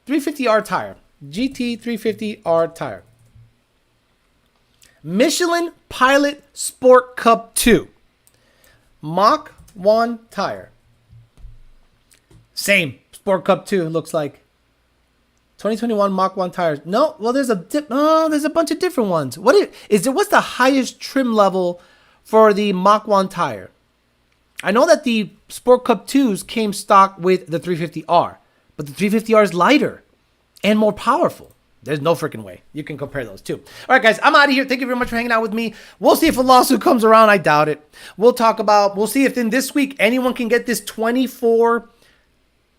350R tire. GT 350R tire. Michelin Pilot Sport Cup 2. Mach 1 tire. Same. Sport Cup 2 looks like. 2021 Mach 1 tires. No, well, there's a bunch of different ones. What's the highest trim level for the Mach 1 tire? I know that the Sport Cup 2s came stock with the 350R, but the 350R is lighter and more powerful. There's no freaking way. You can compare those two. All right, guys, I'm out of here. Thank you very much for hanging out with me. We'll see if a lawsuit comes around. I doubt it. We'll see if in this week anyone can get this 24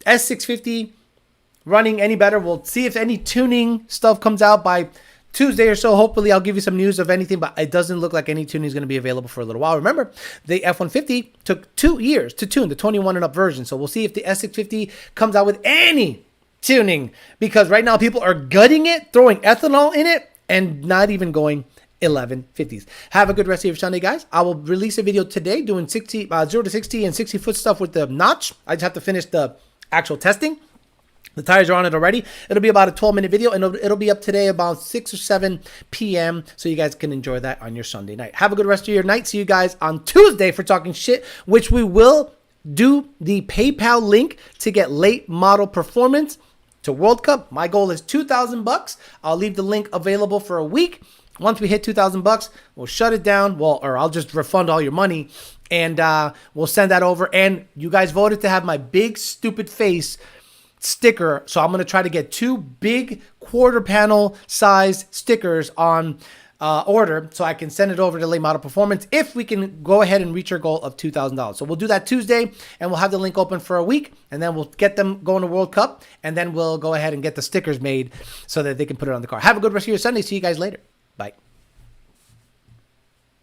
S650 running any better. We'll see if any tuning stuff comes out by Tuesday or so. Hopefully, I'll give you some news of anything, but it doesn't look like any tuning is going to be available for a little while. Remember, the F-150 took 2 years to tune the 21 and up version. So we'll see if the S650 comes out with any tuning, because right now people are gutting it, throwing ethanol in it, and not even going 1150s. Have a good rest of your Sunday, guys. I will release a video today doing 0 to 60 and 60 foot stuff with the notch. I just have to finish the actual testing. The tires are on it already. It'll be about a 12-minute video, and it'll be up today about 6 or 7 p.m. so you guys can enjoy that on your Sunday night. Have a good rest of your night. See you guys on Tuesday for Talking Shit, which we will do the PayPal link to get late model performance to World Cup. My goal is $2,000. I'll leave the link available for a week. Once we hit $2,000, we'll shut it down. Or I'll just refund all your money, and we'll send that over. And you guys voted to have my big stupid face sticker, so I'm going to try to get 2 big quarter panel size stickers on order so I can send it over to Late Model Performance if we can go ahead and reach our goal of $2,000. So we'll do that Tuesday, and we'll have the link open for a week, and then we'll get them going to World Cup, and then we'll go ahead and get the stickers made so that they can put it on the car. Have a good rest of your Sunday. See you guys later.